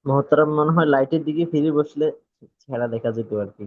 মহতারাম, মনে হয় লাইটের দিকে ফিরে বসলে খেলা দেখা যেত আর কি।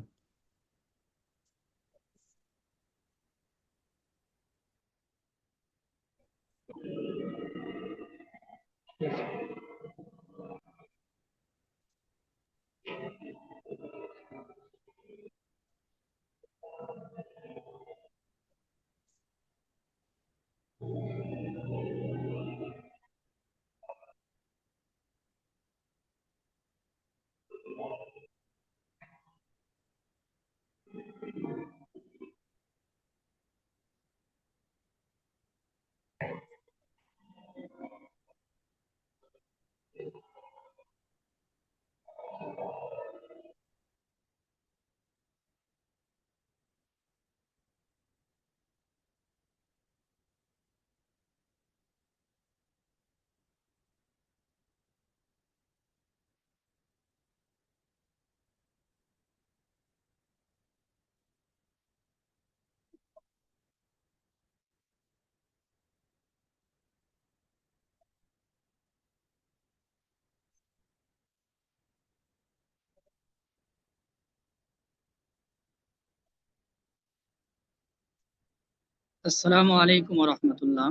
আসসালামু আলাইকুম রহমতুল্লাহ।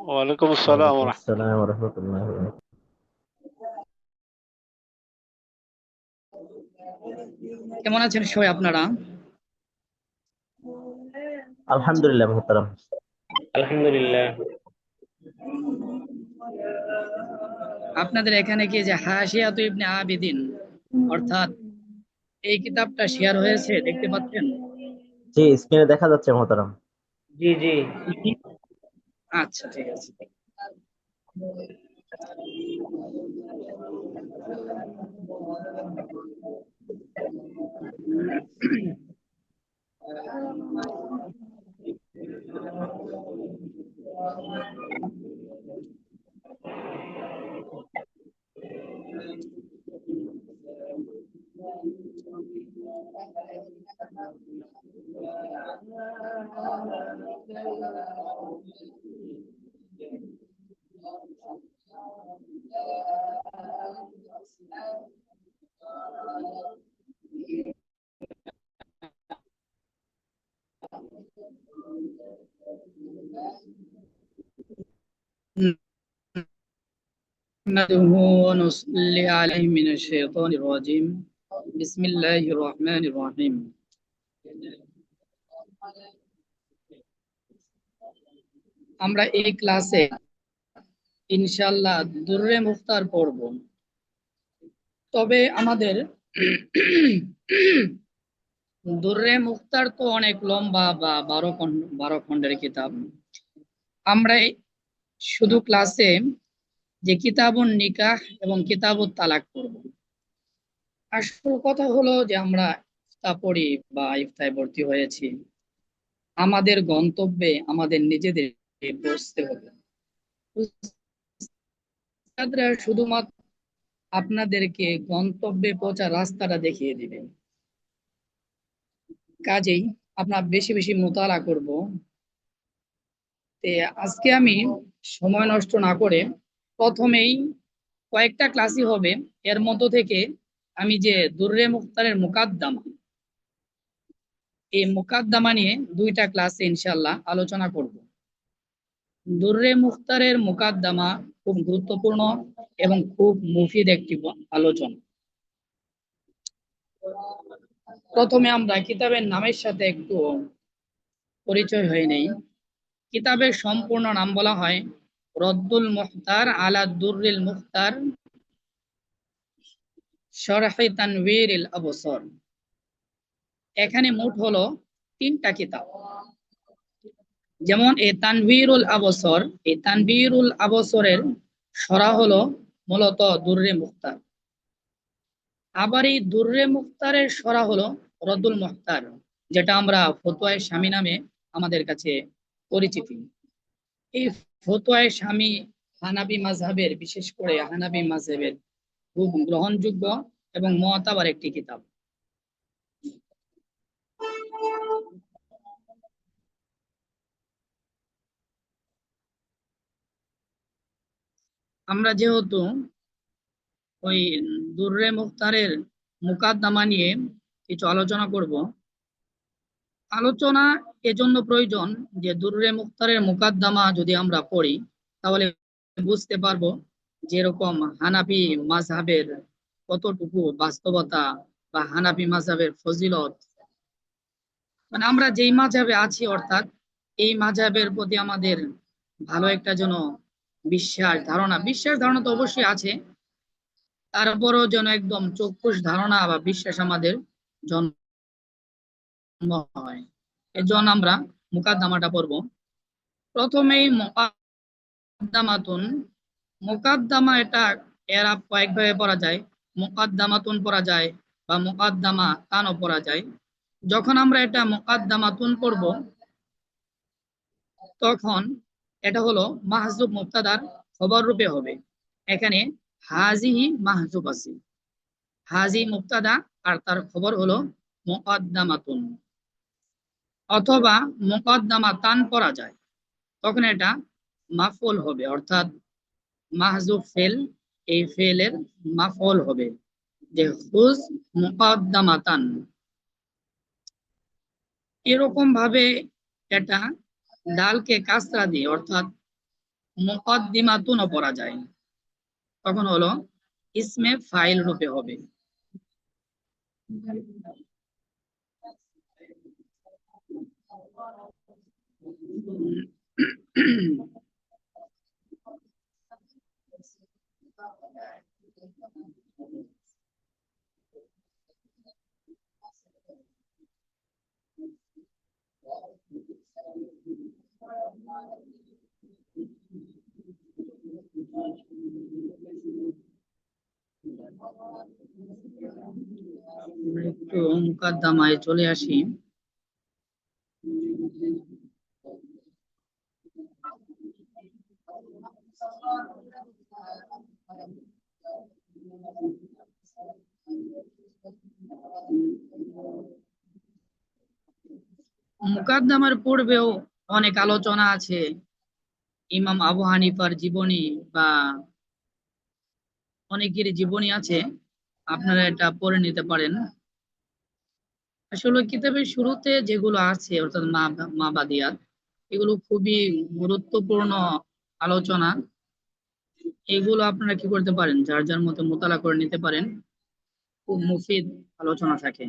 ওয়ালাইকুম আসসালাম ওয়ালাইকুম ওয়া আসসালাম ওয়া রাহমাতুল্লাহি ওয়া বারাকাতুহু। কেমন আছেন সবাই আপনারা? আলহামদুলিল্লাহ মহতারাম। আলহামদুলিল্লাহ। আপনাদের এখানে কি যে হাশিয়াতু ইবনে আবিদিন অর্থাৎ এই কিতাবটা শেয়ার হয়েছে দেখতে পাচ্ছেন? জি, স্ক্রিনে দেখা যাচ্ছে মহতারাম। জি জি। আচ্ছা, ঠিক আছে। نحمده ونصلي عليه من الشيطان الرجيم بسم الله الرحمن الرحيم। আমরা এই ক্লাসে ইনশাআল্লাহ দুররে মুখতার পড়ব। তবে আমাদের দুররে মুখতার তো অনেক লম্বা বা 12 খণ্ডের কিতাব। আমরা শুধু ক্লাসে যে কিতাবুন নিকাহ এবং কিতাবুত তালাক পড়ব। আসল কথা হলো যে আমরা ইফতা পড়ি বা ইফতায় ভর্তি হয়েছি, আমাদের গন্তব্যে আমাদের নিজেদের পৌঁছতে হবে। উস্তাদরা শুধুমাত্র আপনাদেরকে গন্তব্যে পৌঁছার রাস্তাটা দেখিয়ে দিবেন। কাজেই আপনার বেশি বেশি মোতালা করব। আজকে আমি সময় নষ্ট না করে প্রথমেই কয়েকটা ক্লাসই হবে, এর মধ্য থেকে আমি যে দুররে মুখতারের মুকাদ্দামা, এই মুকাদ্দামা নিয়ে 2টা ক্লাসে ইনশাআল্লাহ আলোচনা করব। দুররে মুখতারের মুকাদ্দামা খুব গুরুত্বপূর্ণ এবং খুব মুফিদ একটি আলোচনা। প্রথমে আমরা কিতাবের নামের সাথে একটু পরিচয় হয়ে নেই। কিতাবের সম্পূর্ণ নাম বলা হয় রদ্দুল মুখতার আলা দুররিল মুখতার শরহে তানভীরিল আবসর। এখানে মোট হলো 3টা কিতাব। যেমন এই তানভীরুল আবসর, এই তানভীরুল আবসরের শরহ হলো মূলত দুররে মুখতার। আবার এই দুররে মুখতারের শরহ হলো রদ্দুল মুখতার, যেটা আমরা ফতোয়ায়ে শামী নামে আমাদের কাছে পরিচিতি। এই ফতোয়ায়ে শামী হানাবি মাযহাবের, বিশেষ করে হানাবি মাযহাবের খুব গ্রহণযোগ্য এবং মুতাবার একটি কিতাব। আমরা যেহেতু ওই দুররে মুখতারের মুকাদ্দামা নিয়ে কিছু আলোচনা করব। আলোচনা এজন্য প্রয়োজন যে দুররে মুখতারের মুকাদ্দামা যদি আমরা পড়ি তাহলে বুঝতে পারবো যেরকম হানাফি মাযহাবের কতটুকু বাস্তবতা বা হানাফি মাযহাবের ফজিলত, মানে আমরা যেই মাযহাবে আছি অর্থাৎ এই মাযহাবের প্রতি আমাদের ভালো একটা যেন বিশ্বাস ধারণা তো অবশ্যই আছে, তারপরও যেন একদম চক্ষুষ ধারণা বা বিশ্বাস আমাদের জন্ম হয়। এজন্য আমরা মুকাদ্দামাটা পড়ব। প্রথমেই মুকাদ্দামাতুন, মুকাদ্দামা এটা এরা কয়েকভাবে পড়া যায়। মুকাদ্দামাতুন পড়া যায় বা মুকাদ্দামা তানও পড়া যায়। যখন আমরা এটা মুকাদ্দামাতুন পড়ব তখন এটা হলো মাহজুব মুবতাদার খবর রূপে হবে। এখানে হাজিহি মাহজুব আছে, হাজি মুবতাদা আর তার খবর হলো মুকাদ্দামাতুন। অথবা মুকাদ্দামাতান পড়া যায়, তখন এটা মাফউল হবে, অর্থাৎ মাহজুব ফেল, এই ফেলের মাফউল হবে, যে খুজ মুকাদ্দামাতান। এরকম ভাবে এটা ডালকে কাসরা দিয়ে অর্থাৎ মুকাদ্দিমাতুনও পড়া যায়, তখন হলো ইসমে ফাইল রূপে হবে। আমরা একটু মুকাদ্দামায় চলে আসি। মুকাদ্দামার পূর্বেও অনেক আলোচনা আছে, ইমাম আবু হানিফার জীবনী বা অনেকের জীবনী আছে, আপনারা এটা পড়ে নিতে পারেন। আসলে কিতাবের শুরুতে যেগুলো আছে অর্থাৎ মাবাদিয়াত, এগুলো খুবই গুরুত্বপূর্ণ আলোচনা। এগুলো আপনারা কি করতে পারেন, যার যার মতো মোতালা করে নিতে পারেন, খুব মুফিদ আলোচনা থাকে।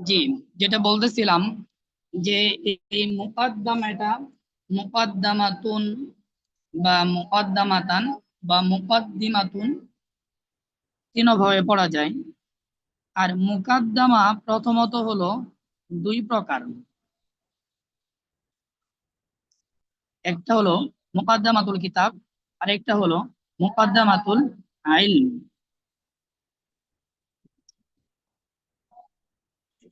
জি, যেটা বলতেছিলাম যে এই মুকাদ্দামাটা মুকাদ্দামাতুন বা মুকাদ্দামাতান বা মুকাদ্দিমাতুন তিনভাবে পড়া যায়। আর মুকাদ্দামা প্রথমত হলো দুই প্রকার, একটা হলো মুকাদ্দামাতুল কিতাব আর একটা হলো মুকাদ্দামাতুল ইলম।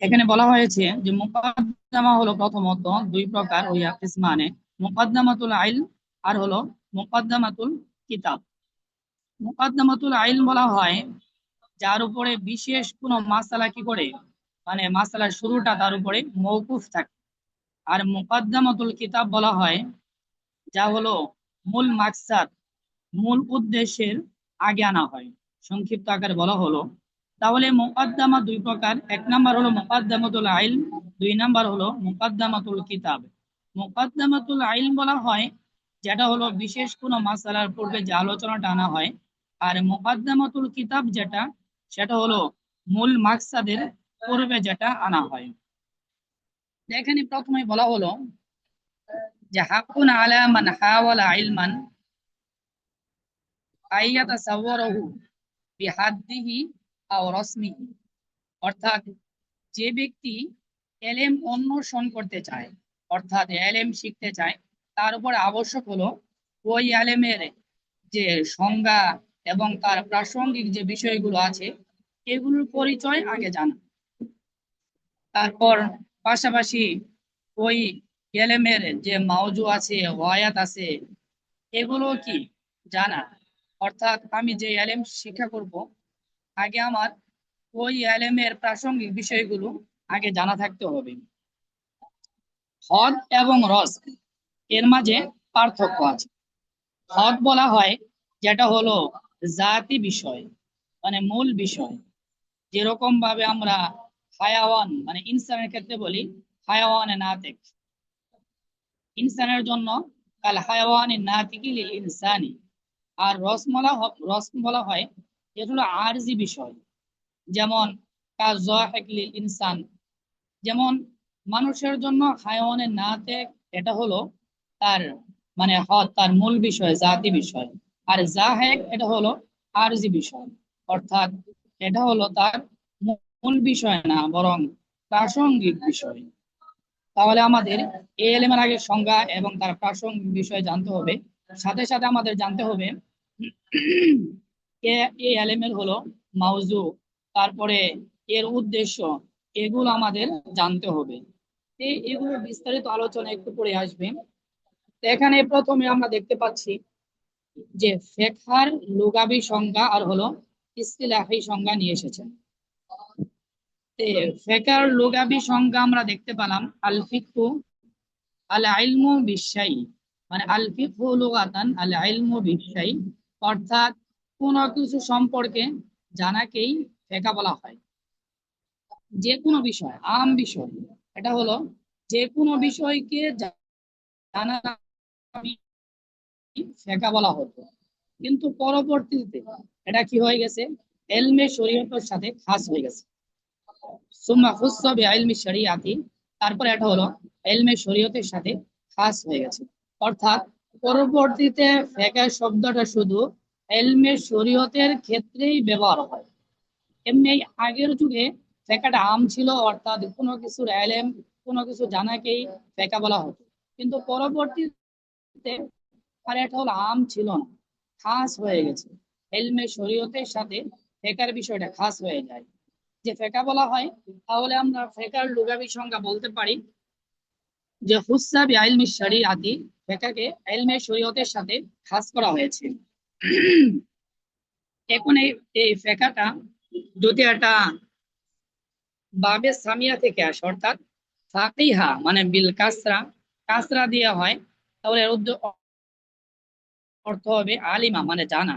এখানে বলা হয়েছে যে মুকাদ্দামা হলো প্রথমত দুই প্রকার, ওই কিসমানে মুকাদ্দামাতুল ইলম আর হলো মুকাদ্দামাতুল কিতাব। মুকাদ্দামাতুল ইলম বলা হয় যার উপরে বিশেষ কোনো মাসালা কি করে, মানে মাসালার শুরুটা তার উপরে মওকুফ থাকে। আর মুকাদ্দামাতুল কিতাব বলা হয় যা হলো মূল মাকসাদ, মূল উদ্দেশ্যের আগে আনা হয়, সংক্ষিপ্ত আকারে বলা হলো। তাহলে মুকাদ্দামা দুই প্রকার, এক নাম্বার হলো মুকাদ্দামাতুল ইলম, দুই নাম্বার হলো মুকাদ্দামাতুল কিতাব। মুকাদ্দামাতুল ইলম বলা হয় যেটা হলো বিশেষ কোনো মাসালার পূর্বে যে আলোচনাটা আনা হয়। আর মুকাদ্দামাতুল কিতাব যেটা, সেটা হলো মূল মাকসাদের পূর্বে যেটা আনা হয়। এখানে প্রথমে বলা হলো যে হাক্কুন আলা মান হাওয়ালা ইলমান আইয়াতাসাওয়ারাহু বিহাদ্দিহি আও রাসমিহি, অর্থাৎ যে ব্যক্তি এলেম অন্বেষণ করতে চায়, অর্থাৎ এলেম শিখতে চায়, তার উপর আবশ্যক হলো ওই এলেমের যে সংজ্ঞা এবং তার প্রাসঙ্গিক যে বিষয়গুলো আছে এগুলোর পরিচয় আগে জানা। তারপর পাশাপাশি ওই এলেমের যে মাওজু আছে, ওয়ায়াত আছে, এগুলো কি জানা। অর্থাৎ আমি যে এলেম শিক্ষা করব, আগে আমার ওই এলেমের প্রাসঙ্গিক বিষয়গুলো আগে জানা থাকতে হবে। হদ এবং রস এর মাঝে পার্থক্য আছে। হদ বলা হয় যেটা হলো জাতি বিষয়, মানে মূল বিষয়। যেরকম ভাবে আমরা হায়াওয়ান মানে ইনসানের ক্ষেত্রে বলি হায়াওয়ানে নাতিক, ইনসানের জন্য কাল হায়াওয়ানে নাতিকি লিল ইনসানি। আর রস বলা হয় এটা হলো আরজি বিষয়, যেমন কাযাহিক লিল ইনসান। যেমন মানুষের জন্য হায়াওয়ানের নাতিক এটা হলো তার মানে হদ, তার মূল বিষয়, জাতি বিষয়। আর জাহেক এটা হলো আরজি বিষয়, অর্থাৎ এটা হলো তার মূল বিষয় না, বরং প্রাসঙ্গিক বিষয়। তাহলে আমাদের এই এলিমের আগে সংজ্ঞা এবং তার প্রাসঙ্গিক বিষয় জানতে হবে। সাথে সাথে আমাদের জানতে হবে এই এলিমের হলো মাউজু, তারপরে এর উদ্দেশ্য, এগুলো আমাদের জানতে হবে। এগুলো বিস্তারিত আলোচনা একটু পরে আসবে। তো এখানে প্রথমে আমরা দেখতে পাচ্ছি যে ফিকহার লুগাবি সংজ্ঞা আর হলো ইসতিলাহি সংজ্ঞা নিয়ে এসেছেন। ফিকহার লুগাবি সংজ্ঞা আমরা দেখতে পেলাম আল ফিকহু আল ইলমু বিশাই, মানে আল ফিকহু লুগাতান আল ইলমু বিশাই, অর্থাৎ কোন কিছু সম্পর্কে জানাকেই ফিকহ বলা হয়। যে কোনো বিষয়, আম বিষয়, এটা হলো যে কোনো বিষয়কে জানা ফিকহ বলা হতো। কিন্তু পরবর্তীতে এটা কি হয়ে গেছে, ইলমে শরীয়তের সাথে খাস হয়ে গেছে। সুম্মা খুস্সা বিইলমি শরীআতি, তারপরে এটা হলো ইলমে শরীয়তের সাথে খাস হয়ে গেছে। অর্থাৎ পরবর্তীতে ফিকহ শব্দটা শুধু ইলমে শরীয়তের ক্ষেত্রেই ব্যবহার হয়। এমনি আগের যুগে ফিকহটা আম ছিল, অর্থাৎ কোনো কিছুর ইলম, কোনো কিছু জানাকেই ফিকহ বলা হতো। কিন্তু পরবর্তীতে আর এটা হলো আম ছিল না, খাস হয়ে গেছে। ইলমে শরীয়তের সাথে ফিকহের বিষয়টা খাস হয়ে যায়। যে ফিকহ বলা হয়, তাহলে আমরা ফিকহের লুগাবি সংজ্ঞা বলতে পারি যে হুস্সা বিইলমি শরীআতি, ফিকহকে ইলমে শরীয়তের সাথে খাস করা হয়েছে। এখন এই ফিকহটা যদি একটা বাবে সামিয়া থেকে আসে, অর্থাৎ ফাকিহা মানে বিল কাসরা, কাসরা দিয়ে হয়, তাহলে এর অর্থ হবে আলিমা মানে জানা।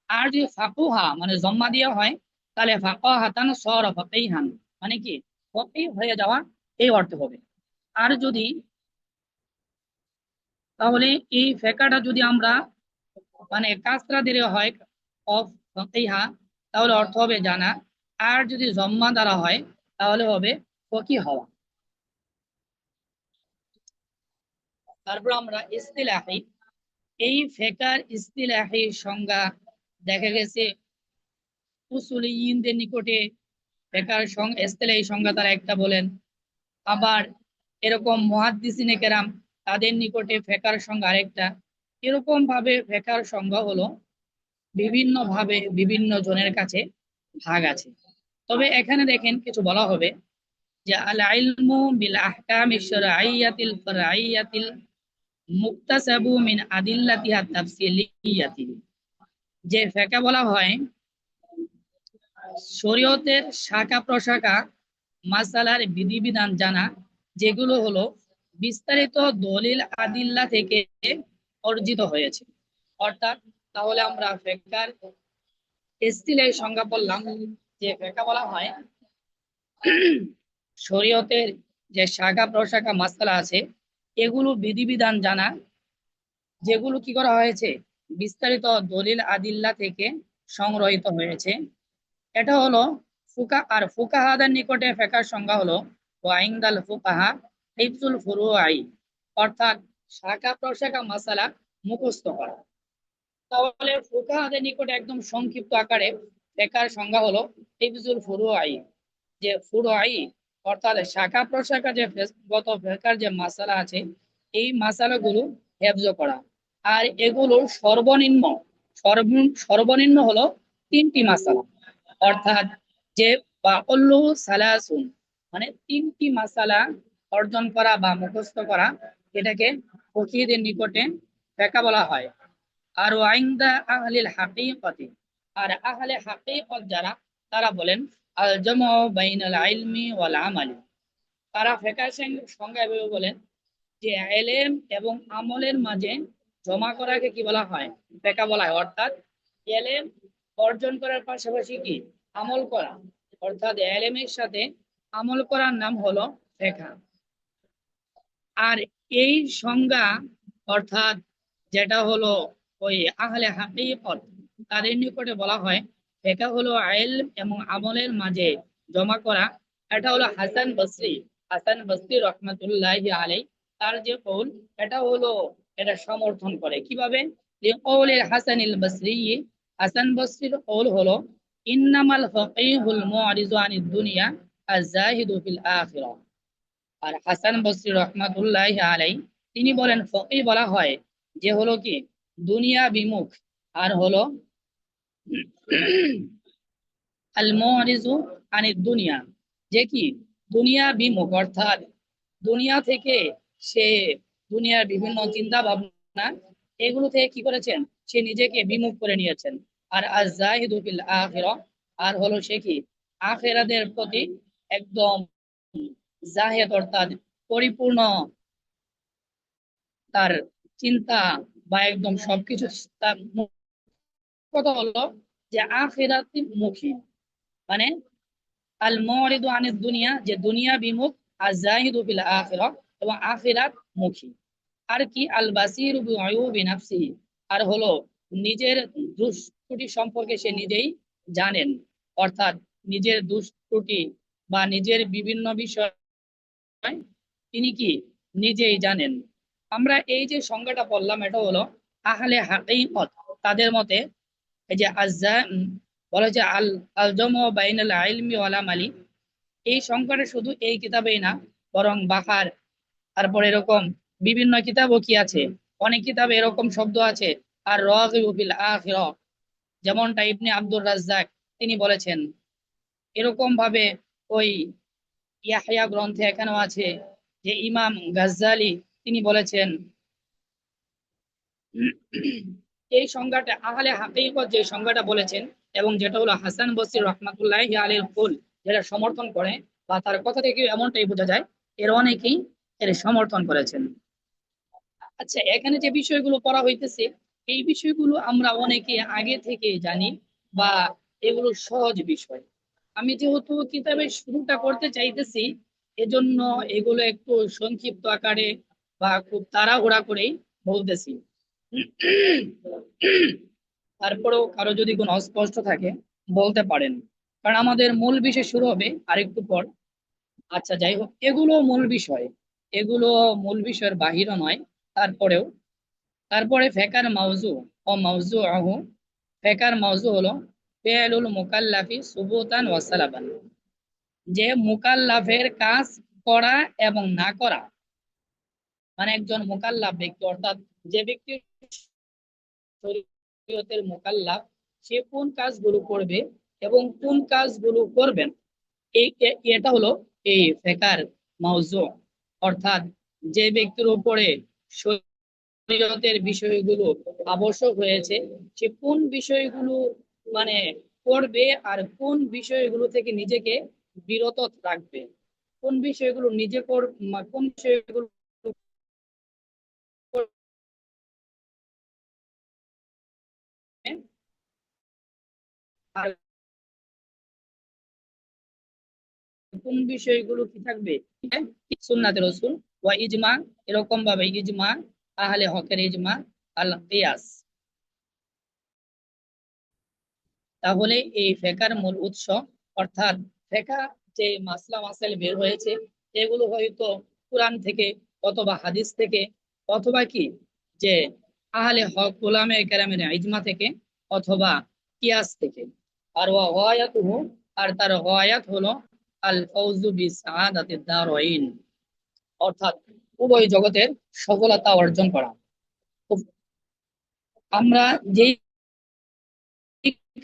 আর যদি ফাকুহা মানে জম্মা দিয়ে হয়, তাহলে ফাকাহাতান সর ফাকিহান, মানে কি ফকিহ হয়ে যাওয়া, এই অর্থ হবে। আর যদি তাহলে এই ফেকাটা যদি আমরা মানে কাসরা দিয়ে হয় অফ ফাকিহা, তাহলে অর্থ হবে জানা। আর যদি জম্মা দ্বারা হয় তাহলে হবে ফকিহ হওয়া। তারপর আমরা ইস্তিলাহি, এই ফেকার ইস্তিলাহি সংজ্ঞা দেখা গেছে উসুলিয়িনদের নিকটে ফেকার ইস্তিলাহি সংজ্ঞা তারা একটা বলেন। আবার এরকম মুহাদ্দিসিনে কেরাম তাদের নিকটে ফেকার সংজ্ঞা আরেকটা। এরকম ভাবে ফেকার সংজ্ঞা হলো বিভিন্ন ভাবে বিভিন্ন জনের কাছে ভাগ আছে। তবে এখানে দেখেন কিছু বলা হবে যে আল ইলমু বিল আহকামি শারঈয়াতিল ফারঈয়াতিল মুকতাসাবু মিন আদিল্লাতিহা তাফসিলিয়াতি। যে ফিকহ বলা হয় শরীয়তের শাখা প্রশাখা মাসালার বিধিবিধান জানা, যেগুলো হলো বিস্তারিত দলিল আদিল্লা থেকে অর্জিত হয়েছে। অর্থাৎ তাহলে আমরা ফিকহের ইস্তিলাহি সংজ্ঞা বললাম যে ফিকহ বলা হয় শরীয়তের যে শাখা প্রশাখা মাসালা আছে এগুলো বিধিবিধান জানা, যেগুলো কি করা হয়েছে বিস্তারিত দলিল আদিল্লা থেকে সংগ্রহিত হয়েছে। এটা হলো ফুকা, আর ফুকাহাদের নিকটে ফিকহের সংজ্ঞা হলো ওয়াইনদাল ফুকাহা হিফজুল ফুরুআই, অর্থাৎ শাখা প্রশাখা মাসালা মুখস্থ করা। তাহলে ফুকাহাদের নিকটে একদম সংক্ষিপ্ত আকারে ফিকহের সংজ্ঞা হলো হিফজুল ফুরুআই, যে ফুরুআই অর্থাৎ শাখা প্রশাখা যে গত ফেকার যে মাসালা আছে এই মাসালাগুলো হেফজ করা। আর এগুলো সর্বনিম্ন হলো 3টি মাসালা, অর্থাৎ যে বাকুল্লু সালাসুন, মানে 3টি মাসালা অর্জন করা বা মুখস্থ করা, এটাকে ফকিহদের নিকটে ফিকহ বলা হয়। আর ওয়াইন্দা আহলিল হাকিকতি, আর আহলে হাকিকত যারা, তারা বলেন আল জামউ বাইনাল ইলমি ওয়াল আমালি। তারা ফিকহ সংজ্ঞা এভাবে বলেন যে ইলম এবং আমলের মাঝে জমা করাকে কি বলা হয়? ফিকহ বলা হয়। অর্থাৎ ইলম অর্জন করার পাশাপাশি কি আমল করা, অর্থাৎ ইলমের সাথে আমল করার নাম হলো ফিকহ। আর এই সংজ্ঞা, অর্থাৎ যেটা হলো ওই আহলে হাকিকত, তাদের নিকটে বলা হয় এটা হলো ইলম এবং আমলের মাঝে জমা করা। এটা হলো হাসান বসরি রহমাতুল্লাহি আলাইহি, তার যে কৌল, এটা হলো, এটা সমর্থন করে কিভাবে? লিকৌলিল হাসানিল বসরি, হাসান বসরির কৌল হলো ইন্নামাল ফাকিহুল মুআরিজু আনিদ দুনিয়া আয-যাহিদু ফিল আখিরাহ। আর হাসান বসরি রহমাতুল্লাহি আলাইহি তিনি বলেন ফকিহ বলা হয় যে হলো কি দুনিয়া বিমুখ, আর হলো আল মুআরিজু আনিদ দুনিয়া, যে কি দুনিয়া বিমুখ, অর্থাৎ দুনিয়া থেকে সে, দুনিয়ার বিভিন্ন চিন্তা ভাবনা, এগুলো থেকে কি করেছেন? সে নিজেকে বিমুখ করে নিয়েছেন। আর আয-যাহিদু ফিল আখিরাহ, আর হলো সে কি আখিরাতের প্রতি একদম জাহেদ, অর্থাৎ পরিপূর্ণ তার চিন্তা বা একদম সবকিছু, তার কথা হলো যে আখিরাতি মুখী, মানে আল মুরিদু আনিদ দুনিয়া, যে দুনিয়া বিমুখ, আর জাহিদু ফিল আখিরাহ, এবং আখিরাত মুখী। আর কি আল বাসিরু বিউয়ুবি নাফসিহি, আর হলো নিজের দোষ ত্রুটি সম্পর্কে সে নিজেই জানেন, অর্থাৎ নিজের দোষ ত্রুটি বা নিজের বিভিন্ন বিষয় তিনি কি নিজেই জানেন। আমরা এই যে সংজ্ঞাটা বললাম, এটা হলো আহলে হাকিকত, তাদের মতে এই যে বলা হচ্ছে আল আল জামু বাইনাল ইলমি ওয়াল আমালি, এই সংখ্যাটা শুধু এই কিতাবেই না, বরং বাহার, তারপর এরকম বিভিন্ন কিতাবও কি আছে, অনেক কিতাবে এরকম শব্দ আছে। আর রাগিবু ফিল আখিরাহ, যেমনটা ইবনে আব্দুর রাজ্জাক তিনি বলেছেন, এরকম ভাবে ওই ইয়াহইয়া গ্রন্থে এখানেও আছে যে ইমাম গাজ্জালি তিনি বলেছেন। এই সংজ্ঞাটা আহলে হাকিকত যে সংজ্ঞাটা বলেছেন, এবং যেটা হলো হাসান বসরি রহমাতুল্লাহি আলাইহির কুল, যেটা সমর্থন করে, বা তার কথা থেকে এমনটাই বোঝা যায় এর অনেকেই এর সমর্থন করেছেন। আচ্ছা, এখানে যে বিষয়গুলো পড়া হইতেছে, এই বিষয়গুলো আমরা অনেকে আগে থেকে জানি, বা এগুলো সহজ বিষয়। আমি যেহেতু কিতাবের শুরুটা করতে চাইতেছি, এজন্য এগুলো একটু সংক্ষিপ্ত আকারে বা খুব তাড়াহুড়া করেই বলতেছি। তারপরেও কারো যদি কোনো অস্পষ্ট থাকে বলতে পারেন, কারণ আমাদের মূল বিষয় শুরু হবে আরেকটু পর। আচ্ছা, যাই হোক, এগুলো মূল বিষয়, এগুলো মূল বিষয়ের বাহিরও নয়। তারপরেও, তারপরে ফেকার মাউজু ও মাউজু আহু, ফেকার মাউজু হলো ফেলুল মুকাল্লাফি সুবুতান ওয়া সালাবান, যে মুকাল্লাফের কাজ করা এবং না করা, মানে একজন মুকাল্লাফ ব্যক্তি, অর্থাৎ যে ব্যক্তি শরীয়তের মুকাল্লাফ, সে কোন কাজগুলো করবে এবং কোন কাজগুলো করবেন, এটা হলো এই ফেকার মাউজু। অর্থাৎ যে ব্যক্তির উপরে শরীয়তের বিষয়গুলো আবশ্যক হয়েছে, সে কোন বিষয়গুলো মানে করবে, আর কোন বিষয়গুলো থেকে নিজেকে বিরত রাখবে, কোন বিষয়গুলো নিজে কোন বিষয়গুলো করবে, আর কোন বিষয়গুলো কি থাকবে সুন্নাতে রাসূল ওয়া ইজমা, এরকম ভাবে ইজমা, আহলে হকের ইজমা, আল কিয়াস। তাহলে এই ফেকার মূল উৎস, অর্থাৎ ফেকা যে মাসলা মাসাইল বের হয়েছে, এগুলো হয়তো কোরআন থেকে, অথবা হাদিস থেকে, অথবা কি যে আহলে হক উলামায়ে কেরামের ইজমা থেকে, অথবা কিয়াস থেকে। আর ওয়া ওয়ায়াতুহু, আর তার ওয়ায়াত হলো আল ফাউজু বিসাআদাতিদ দারাইন, অর্থাৎ উভয় জগতের সফলতা অর্জন করা। তো আমরা যেই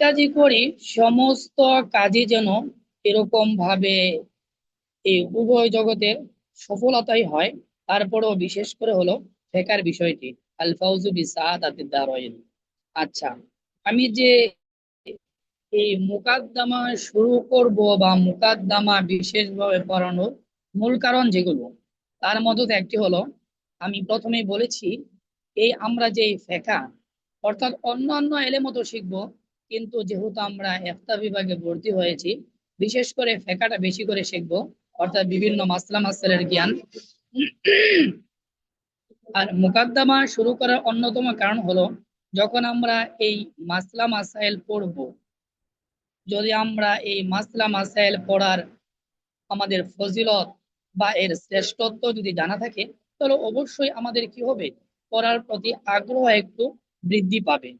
কাজই করি সমস্ত কাজই যেন এরকম ভাবে এই উভয় জগতের সফলতাই হয়। তারপরেও বিশেষ করে হলো ফেকার বিষয়টি, আল ফাউজু বিসাআদাতিদ দারাইন। আচ্ছা, আমি যে এই মুকাদ্দামা শুরু করব বা মুকাদ্দামা বিশেষভাবে পড়ানোর মূল কারণ যেগুলো, তার মধ্যে একটি হলো, আমি প্রথমেই বলেছি, এই আমরা যে ফেকা অর্থাৎ অন্যান্য এলেমও তো শিখবো, কিন্তু যেহেতু আমরা একটা বিভাগে ভর্তি হয়েছি, বিশেষ করে ফেকাটা বেশি করে শিখবো, অর্থাৎ বিভিন্ন মাসলা মাসাইলের জ্ঞান। আর মুকাদ্দামা শুরু করার অন্যতম কারণ হলো, যখন আমরা এই মাসলা মাসাইল পড়বো, যদি আমরা এই মাসলা মাসাইল পড়ার আমাদের ফজিলত বা এর শ্রেষ্ঠত্ব যদি জানা থাকে, তাহলে অবশ্যই আমাদের কি হবে, পড়ার প্রতি আগ্রহ একটু বৃদ্ধি পাবে।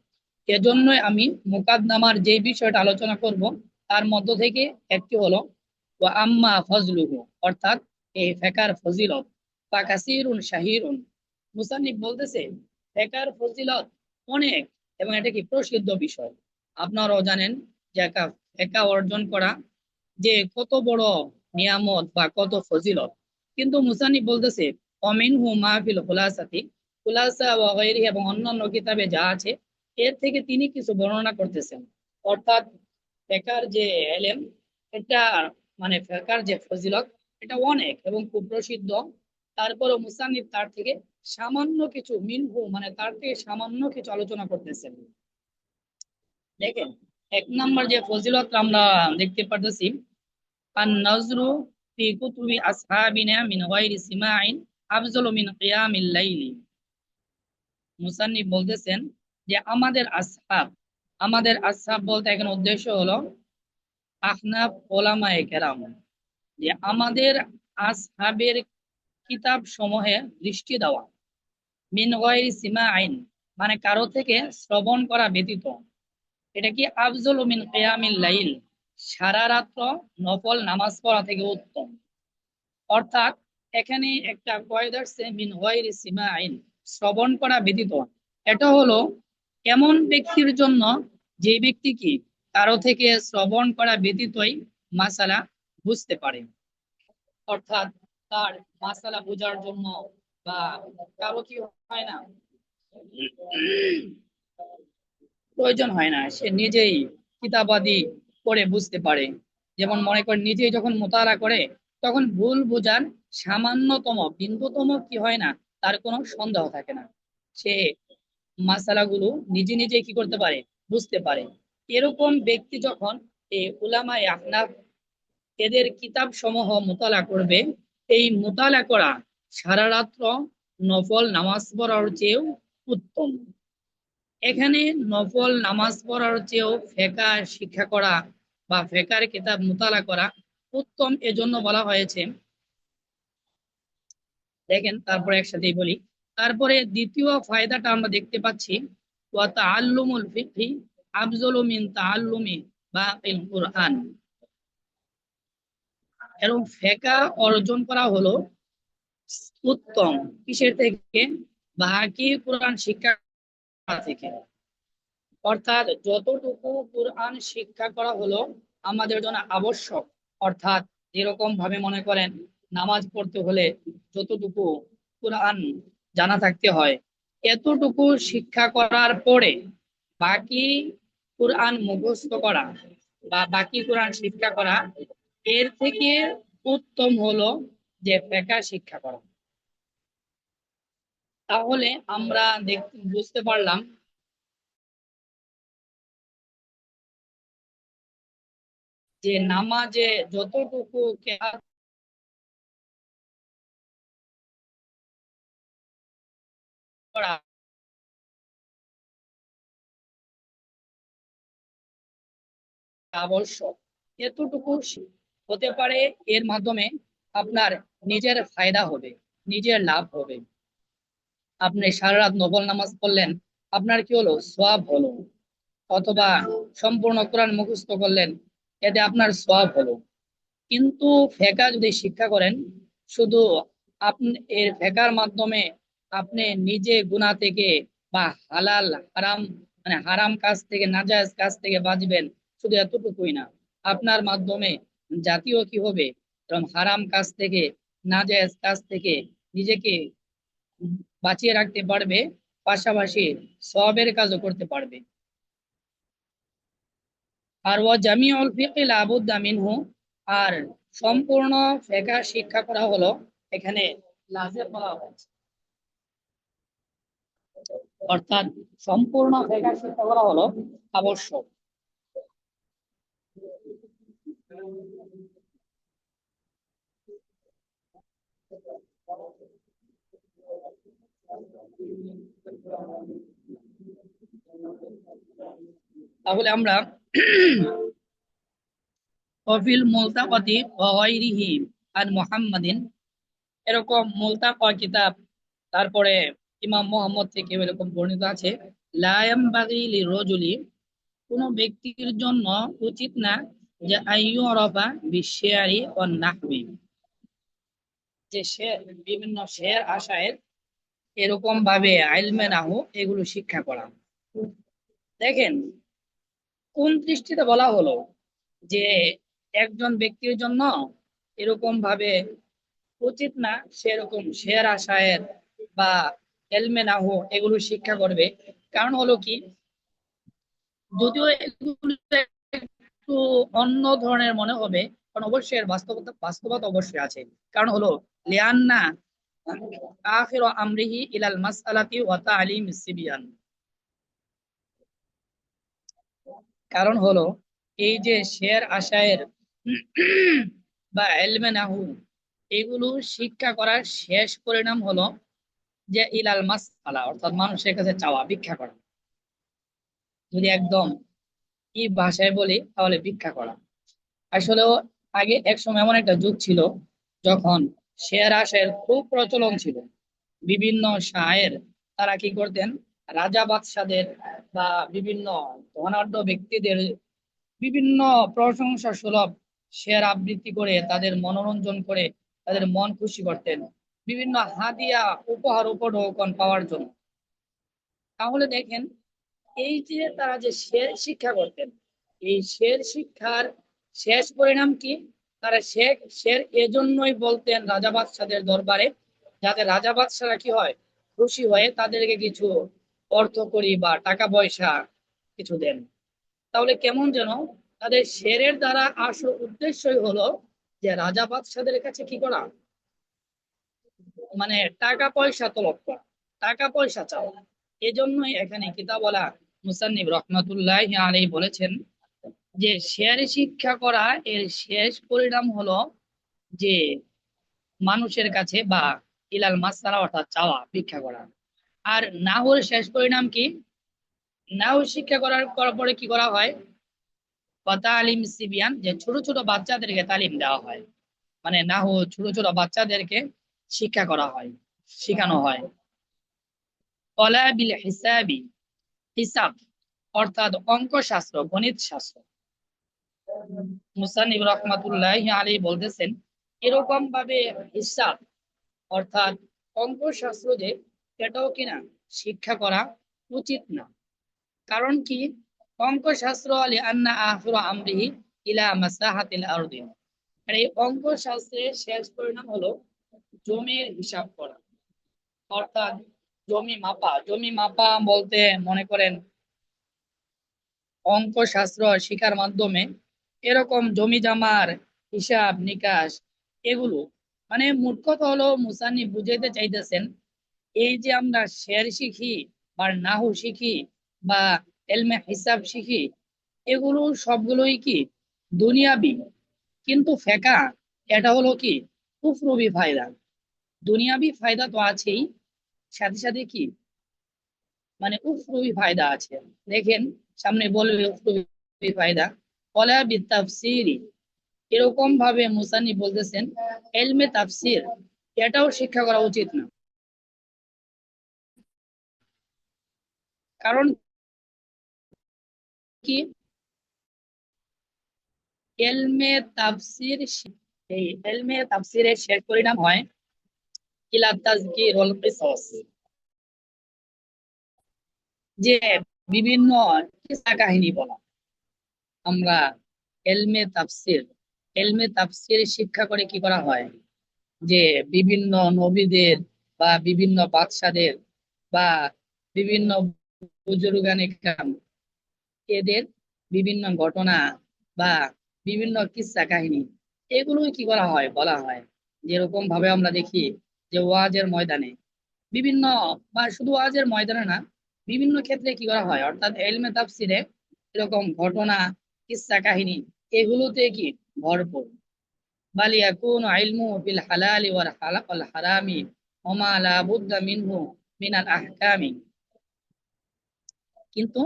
এজন্যই আমি মুকাদ্দামার যে বিষয়টা আলোচনা করব, তার মধ্য থেকে একটি হলো ওয়া আম্মা ফজলুহু, অর্থাৎ এই ফেকার ফজিলত বা কাসিরুন শাহিরুন। মুসান্নিফ বলতেছে ফেকার ফজিলত অনেক, এবং এটা কি প্রসিদ্ধ বিষয়। আপনারাও জানেন যে ফেকা অর্জন করা যে কত বড় নিয়ামত বা কত ফজিলত। কিন্তু মুসান্নিফ বলতেছে অমিনহু মাহফিল খুলাসাতি, খুলাসা ওয়া গায়রিহি এবং অন্যান্য কিতাবে যা আছে এর থেকে তিনি কিছু বর্ণনা করতেছেন। অর্থাৎ ফেকার যে এলেম, এটা মানে ফেকার যে ফজিলত, এটা অনেক এবং খুব প্রসিদ্ধ। তারপরে মুসান্নিফ তার থেকে সামান্য কিছু মিনহু মানে তার থেকে সামান্য কিছু আলোচনা করতেছেন। দেখেন, এক নম্বর যে ফজিলত আমরা দেখতে পারতেছি, আন-নাজরু ফি কুতুবি আসহাবিনা মিন গায়রি সিমাইন আফজালু মিন কিয়ামিল লাইলি। মুসান্নিফ বলতেছেন যে আমাদের আসহাব বলতে এখানে উদ্দেশ্য হলো আহনাফ ওলামায়ে কেরাম, যে আমাদের আসহাবের কিতাব সমূহে দৃষ্টি দেওয়া, মিন গায়রি সিমাইন মানে কারো থেকে শ্রবণ করা ব্যতীত, এটা কি আফজালু মিন কিয়ামিল লাইল, সারা রাত্র নফল নামাজ পড়া থেকে উত্তম। অর্থাৎ এখানে একটা কয়দা আসছে মিন গায়রি সিমাইন, শ্রবণ করা ব্যতীত। এটা হলো এমন ব্যক্তির জন্য যে ব্যক্তি কি কারো থেকে শ্রবণ করা ব্যতীতই মাসালা বুঝতে পারে। অর্থাৎ তার মাসালা বোঝার জন্য বা কারো কি হয় না, প্রয়োজন হয় না, সে নিজেই কিতাবাদি পড়ে বুঝতে পারে। যেমন মনে করেন নিজেই যখন মোতালা করে, তখন ভুল বোঝার সামান্যতম বিন্দুতম কি হয় না, তার কোনো সন্দেহ থাকে না, সে মাসালাগুলো নিজে নিজে কি করতে পারে, বুঝতে পারে। এরকম ব্যক্তি যখন এই উলামায়ে আহনাফ এদের কিতাব সমূহ মোতালা করবে, এই মোতালা করা সারা রাত্র নফল নামাজ পড়ার চেয়েও উত্তম। এখানে নফল নামাজ পড়ার চেয়েও ফেকা শিক্ষা করা বা ফেকার কিতাব মোতালা করা উত্তম, এজন্য বলা হয়েছে। দেখেন, তারপরে একসাথেই বলি। তারপরে দ্বিতীয় ফায়দাটা আমরা দেখতে পাচ্ছি, ওয়া তাআল্লুমুল ফিকহি আফজালু মিন তাআল্লুমি বাকিল কুরআন। এরকম ফেকা অর্জন করা হলো উত্তম কিসের থেকে, বাকি কোরআন শিক্ষা থেকে। অর্থাৎ যতটুকু কোরআন শিক্ষা করা হলো আমাদের জন্য আবশ্যক, অর্থাৎ যেরকম ভাবে মনে করেন নামাজ পড়তে হলে যতটুকু কোরআন জানা থাকতে হয়, এতটুকু শিক্ষা করার পরে বাকি কোরআন মুখস্থ করা বা বাকি কোরআন শিক্ষা করা, এর থেকে উত্তম হলো যে ফিকহ শিক্ষা করা। তাহলে আমরা বুঝতে পারলাম যে নামাজে যতটুকু কেরাত করা আবশ্যক, এতটুকু হতে পারে, এর মাধ্যমে আপনার নিজের ফায়দা হবে, নিজের লাভ হবে। আপনি সারা রাত নফল নামাজ পড়লেন, আপনার কি হলো, সওয়াব হলো। অথবা সম্পূর্ণ কোরআন মুখস্থ করলেন, এতে আপনার সওয়াব হলো। কিন্তু ফেকা যদি শিক্ষা করেন, শুধু আপনি এর ফেকার মাধ্যমে আপনি নিজে গুনাহ থেকে বা হালাল হারাম মানে হারাম কাজ থেকে নাজায়েজ কাজ থেকে বাঁচবেন, শুধু এতটুকুই না, আপনার মাধ্যমে জাতীয় কি হবে, কারণ হারাম কাজ থেকে নাজায়েজ কাজ থেকে নিজেকে বাঁচিয়ে রাখতে পারবে, পাশাপাশি সওয়াবের কাজও করতে পারবে। আর ওয়া জামিউল ফিকহি লা বুদ্দা মিনহু, আর সম্পূর্ণ ফিকহ শিক্ষা করা হলো, এখানে লাজেম বলা হয়েছে, অর্থাৎ সম্পূর্ণ ফিকহ শিক্ষা করা হলো আবশ্যক। তাহলে আমরা ওয়াফিল মুলতাকাতি ওয়া গায়রিহি আন মুহাম্মাদিন, এরকম মুলতাকা কিতাব, তারপরে ইমাম মুহাম্মদ থেকে এরকম বর্ণিত আছে, লা ইয়ামবাগি লিরজুলি, কোনো ব্যক্তির জন্য উচিত না যে আইয়ুরাফা বিশিয়ারি ওয়ান নাহবি, যে সে বিভিন্ন শের আশায়ের এরকম ভাবে ইলমে নাহু এগুলো শিক্ষা করা। দেখেন কোন দৃষ্টিতে বলা হলো যে একজন ব্যক্তির জন্য এরকম ভাবে উচিত না সেরকম শের আশায়ের বা এলমে নাহু এগুলো শিক্ষা করবে। কারণ হলো কি, যদিও এগুলো একটু অন্য ধরনের মনে হবে, কারণ অবশ্যই এর বাস্তবতা অবশ্যই আছে। কারণ হলো লিয়ান্না আখির আমরিহি ইলাল মাসআলাতি ওয়া তালিম সিবিয়ান, কারণ হলো এই যে শের আশায়ের বা এলমে নাহু এগুলো শিক্ষা করার শেষ পরিণাম হলো যে ইলাল মাসআলা, অর্থাৎ মানুষের কাছে চাওয়া ভিক্ষা করা। যদি একদম কি ভাষায় বলি তাহলে ভিক্ষা করা। আসলেও আগে এক সময় এমন একটা যুগ ছিল যখন শের আশায়ের খুব প্রচলন ছিল। বিভিন্ন শায়ের তারা কি করতেন, রাজা বাদশাদের বা বিভিন্ন ধনাঢ্য ব্যক্তিদের বিভিন্ন প্রশংসা সুলভ শের আবৃত্তি করে তাদের মনোরঞ্জন করে তাদের মন খুশি করতেন, বিভিন্ন হাদিয়া উপহার উপঢৌকন পাওয়ার জন্য। তাহলে দেখেন এই যে তারা যে শের শিক্ষা করতেন, এই শের শিক্ষার শেষ পরিণাম কি, তারা শেখ শের এজন্যই বলতেন রাজা বাদশাদের দরবারে, যাতে রাজা বাদশারা কি হয়, খুশি হয়ে তাদেরকে কিছু অর্থকড়ি বা টাকা পয়সা কিছু দেন। তাহলে কেমন যেন তাদের শেরের দ্বারা আসল উদ্দেশ্যই হলো যে রাজা বাদশাদের কাছে কি করা, মানে টাকা পয়সা তলব করা, টাকা পয়সা চাওয়া। এজন্যই এখানে কিতাবওয়ালা মুসান্নিফ রহমাতুল্লাহি আলাইহি বলেছেন যে শের শিক্ষা করা এর শেষ পরিণাম হলো যে মানুষের কাছে বা ইলাল মাসআলা অর্থাৎ চাওয়া ভিক্ষা করা। আর নাহুর শেষ পরিণাম কি, নাহু শিক্ষা করার পরে কি করা হয়, তালিম সিবিয়ান, যে ছোট ছোট বাচ্চাদেরকে তালিম দেওয়া হয়, মানে নাহু ছোট ছোট বাচ্চাদেরকে শিক্ষা করা হয়, শেখানো হয়। ওয়ালা বিল হিসাবি, হিসাব অর্থাৎ অঙ্ক শাস্ত্র গণিত শাস্ত্র। মুসান্নিফ রাহমাতুল্লাহি আলাইহি বলতেছেন এরকম ভাবে হিসাব অর্থাৎ অঙ্ক শাস্ত্র যে এটাও কিনা শিক্ষা করা উচিত না। কারণ কি, অঙ্ক শাস্ত্র আলি আন্না আখির আমরিহি ইলা মাসাহাতিল আরদি, আর এই অঙ্ক শাস্ত্রের শেষ পরিণাম হলো জমির হিসাব করা, অর্থাৎ জমি মাপা। জমি মাপা বলতে মনে করেন অঙ্ক শাস্ত্র শিক্ষার মাধ্যমে এরকম জমি জমার হিসাব নিকাশ এগুলো, মানে মোট কথা হলো মুসান্নিফ বুঝাইতে চাইতেছেন এই যে আমরা শের শিখি বা নাহু শিখি বা এলমে হিসাব শিখি, এগুলো সবগুলোই কি দুনিয়াবি, কিন্তু ফেকা এটা হলো কি কুফরবি ফায়দা। দুনিয়াবি ফায়দা তো আছেই, সাথে সাথে কি মানে উফরবি ফায়দা আছে। দেখেন সামনে বলবে উফরবি ফায়দা, ওয়ালা বিতাফসিরি, এরকম ভাবে মুসান্নিফ বলতেছেন এলমে তাফসির এটাও শিক্ষা করা উচিত না। কারণ কি, এলমে তাফসির এই এলমে তাফসিরের শেষ পরিণাম হয় ইলা তাযকিরুল কিসাস, যে বিভিন্ন কিসসা কাহিনী বলা। আমরা এলমে তাফসির শিক্ষা করে কি করা হয়, যে বিভিন্ন নবীদের বা বিভিন্ন বাদশাদের বা বিভিন্ন বুজুর্গানে কেরাম এদের বিভিন্ন ঘটনা বা বিভিন্ন কিসসা কাহিনী, এগুলোই কি করা হয়, বলা হয়। যেরকম ভাবে আমরা দেখি যে ওয়াজের ময়দানে বিভিন্ন, বা শুধু ওয়াজের ময়দানে না, বিভিন্ন ক্ষেত্রে কি করা হয়, অর্থাৎ ইলমে তাফসিরে এরকম ঘটনা, কিসসা কাহিনী এগুলোতে কি ভরপুর। বাল ইয়াকুনু ইলমু ফিল হালালি ওয়াল হারামি ওয়া মা লা বুদ্দা মিনহু মিনাল আহকামি। কিন্তু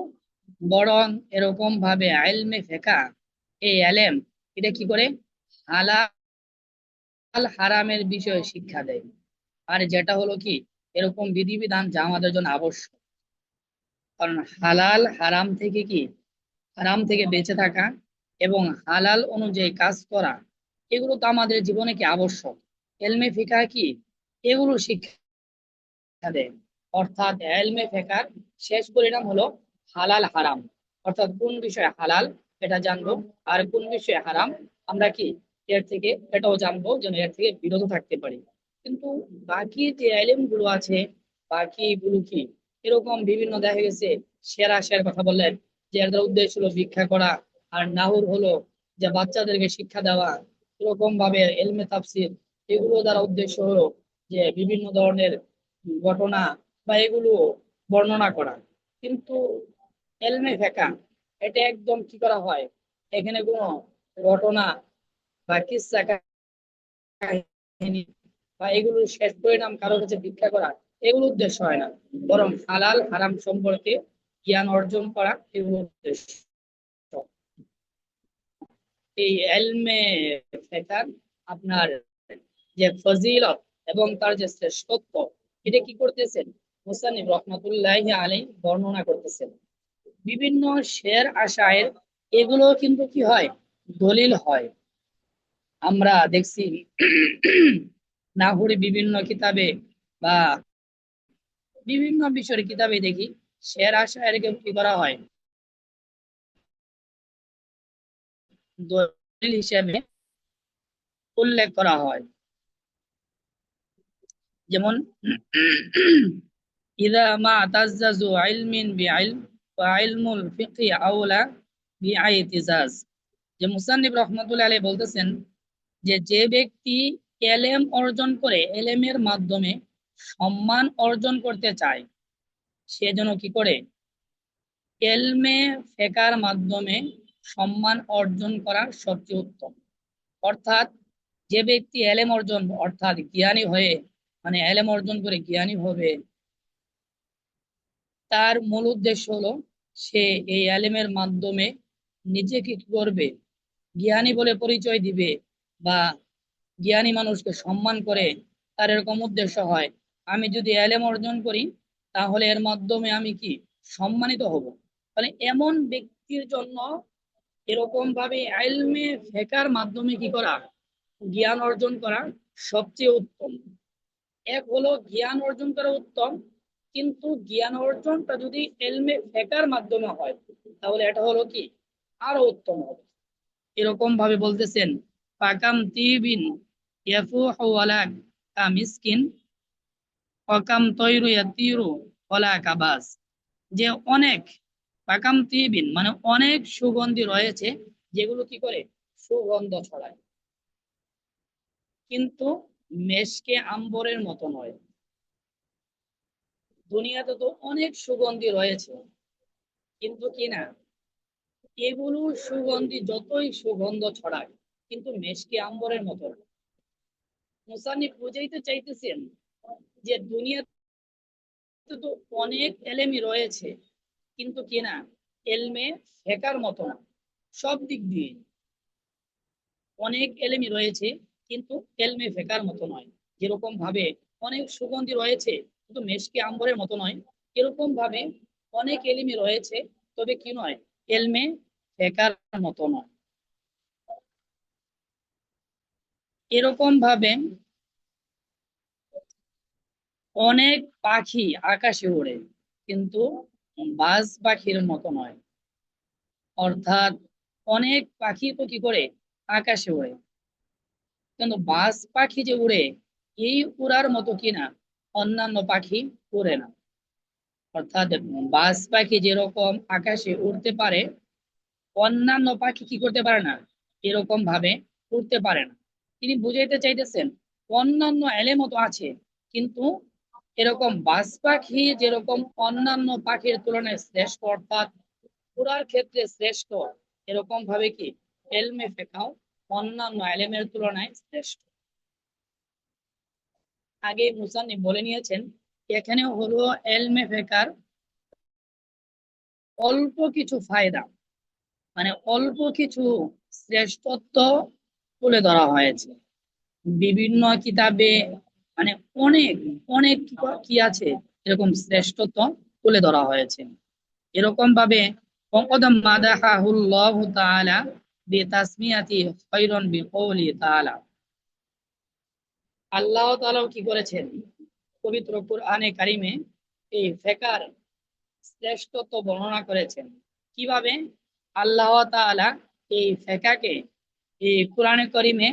বরং এরকম ভাবে ইলমে ফিকহ, এই ইলম, এটা কি করে, হালাল হারামের বিষয়ে শিক্ষা দেয়। আর যেটা হলো কি, এরকম বিধিবিধান যা আমাদের জন্য আবশ্যক। কারণ হালাল হারাম থেকে কি, হারাম থেকে বেঁচে থাকা এবং হালাল অনুযায়ী কাজ করা, এগুলো তো আমাদের জীবনে কি আবশ্যক। এলমে ফিকাহ কি এগুলো শিক্ষা দেয়। অর্থাৎ এলমে ফিকার শেষ পরিণাম হলো হালাল হারাম, অর্থাৎ কোন বিষয়ে হালাল এটা জানবো, আর কোন বিষয়ে হারাম আমরা কি এর থেকে এটাও জানবো, যেন এর থেকে বিরত থাকতে পারি। কিন্তু বাকি যে এলিম গুলো আছে, বাকি গুলো কি এরকম বিভিন্ন দেখা গেছে, শের কথা বললেন যে এর দ্বারা উদ্দেশ্য হলো ভিক্ষা করা, আর নাহুর হলো যে বাচ্চাদেরকে শিক্ষা দেওয়া। এরকম ভাবে এলমে তাফসির এগুলো দ্বারা উদ্দেশ্য হলো যে বিভিন্ন ধরনের ঘটনা বা এগুলো বর্ণনা করা। কিন্তু এলমে ফিকহ এটা একদম কি করা হয়, এখানে কোনো ঘটনা বা কিসসা কাহিনী বা এগুলোর শেষ পরিণাম কারোর কাছে ভিক্ষা করা, এগুলো উদ্দেশ্য হয় না, বরং হালাল হারাম সম্পর্কে জ্ঞান অর্জন করা এগুলো উদ্দেশ্য। এই ইলমে ফিকহ আপনার যে ফজিলত এবং তার যে শ্রেষ্ঠত্ব, এটা কি করতেছেন মুসান্নিফ রহমাতুল্লাহি আলাইহি বর্ণনা করতেছেন। বিভিন্ন শের আশায়ের এগুলো কিন্তু কি হয়, দলিল হয়। আমরা দেখছি নাহুরি বিভিন্ন কিতাবে বা বিভিন্ন বিষয়ের কিতাবে দেখি শের আশায়েরকে কি করা হয়, দলিল হিসেবে উল্লেখ করা হয়। যেমন ইদা মা তাজ্জাজু ইলমিন বিইলম ওয়া ইলমুল ফিকহি আওলা বিআইতিজাজ। যে মুসান্নিফ রহমাতুল্লাহি আলাইহি বলতেছেন যে যে ব্যক্তি এলেম অর্জন করে এলেমের মাধ্যমে সম্মান অর্জন করতে চায়, সে যেন কি করে, এলমে ফেকার মাধ্যমে সম্মান অর্জন করা সবচেয়ে উত্তম। অর্থাৎ যে ব্যক্তি এলেম অর্জন, অর্থাৎ জ্ঞানী হয়ে, মানে এলেম অর্জন করে জ্ঞানী হবে, তার মূল উদ্দেশ্য হলো সে এই এলেমের মাধ্যমে নিজেকে কি করবে, জ্ঞানী বলে পরিচয় দিবে, বা জ্ঞানী মানুষকে সম্মান করে। তার এরকম উদ্দেশ্য হয়, আমি যদি এলেম অর্জন করি তাহলে এর মাধ্যমে আমি কি সম্মানিত হব। তাহলে এমন ব্যক্তির জন্য এরকম ভাবে ইলমে ফিকহের মাধ্যমে কি করা, জ্ঞান অর্জন করা সবচেয়ে উত্তম। এক হলো জ্ঞান অর্জন করা উত্তম, কিন্তু জ্ঞান অর্জনটা যদি ইলমে ফিকহের মাধ্যমে হয় তাহলে এটা হলো কি আরো উত্তম হবে। এরকম ভাবে বলতেছেন ফাকাম তিবিন ইয়াফুহু ওয়ালা কামিসকিন ওয়াকাম তয়রু ইয়াতিরু ওয়ালা কাবাস। যে অনেক, ফাকাম তিবিন মানে অনেক সুগন্ধি রয়েছে যেগুলো কি করে, সুগন্ধ ছড়ায়, কিন্তু মেশকে আম্বরের মতো নয়। দুনিয়াতে তো অনেক সুগন্ধি রয়েছে, কিন্তু কি না, এগুলো সুগন্ধি যতই সুগন্ধ ছড়ায় কিন্তু মেশকে আম্বরের মতো না। মুসান্নিফ বুঝাইতে চাইতেছেন যে দুনিয়াতে তো অনেক এলেমই রয়েছে, কিন্তু কি না, এলমে ফেকার মতো না। সব দিক দিয়ে অনেক এলেমই রয়েছে, কিন্তু এলমে ফেকার মতো নয়। যেরকম ভাবে অনেক সুগন্ধি রয়েছে কিন্তু মেশকে আম্বরের মতো নয়, এরকম ভাবে অনেক এলিমি রয়েছে, তবে কি নয়, এলমে ফেকার মতো নয়। এরকম ভাবে অনেক পাখি আকাশে ওড়ে, কিন্তু বাজ পাখির মতো নয়। অর্থাৎ অনেক পাখি তো কি করে আকাশে ওড়ে, কিন্তু বাজ পাখি যে উড়ে, এই উড়ার মতো কিনা অন্যান্য পাখি উড়ে না। অর্থাৎ বাজ পাখি যেরকম আকাশে উড়তে পারে, অন্যান্য পাখি কি করতে পারে না, এরকম ভাবে উড়তে পারে না। তিনি বুঝাইতে চাইতেছেন অন্যান্য এলেমও তো আছে, কিন্তু এরকম বাজ পাখি যেরকম অন্যান্য পাখির তুলনায় শ্রেষ্ঠ, অর্থাৎ উড়ার ক্ষেত্রে শ্রেষ্ঠ, এরকম ভাবে কি এলমে ফেকাও অন্যান্য এলেমের তুলনায় শ্রেষ্ঠ। আগে মুসান্নিফ বলে নিয়েছেন, এখানে হলো এলমে ফেকার অল্প কিছু ফায়দা, মানে অল্প কিছু শ্রেষ্ঠত্ব তুলে ধরা হয়েছে বিভিন্ন কিতাবে। মানে অনেক অনেক কি আছে, এরকম শ্রেষ্ঠত্ব তুলে ধরা হয়েছে। এরকম ভাবে وقد مدحه الله تعالى بتسميته خيرا بقوله تعالى। আল্লাহ তাআলাও কি করেছেন পবিত্র কুরআনে কারিমে এই ফেকার শ্রেষ্ঠত্ব বর্ণনা করেছেন। কিভাবে? আল্লাহ তাআলা এই ফেকাকে এই কোরআনে কারিমে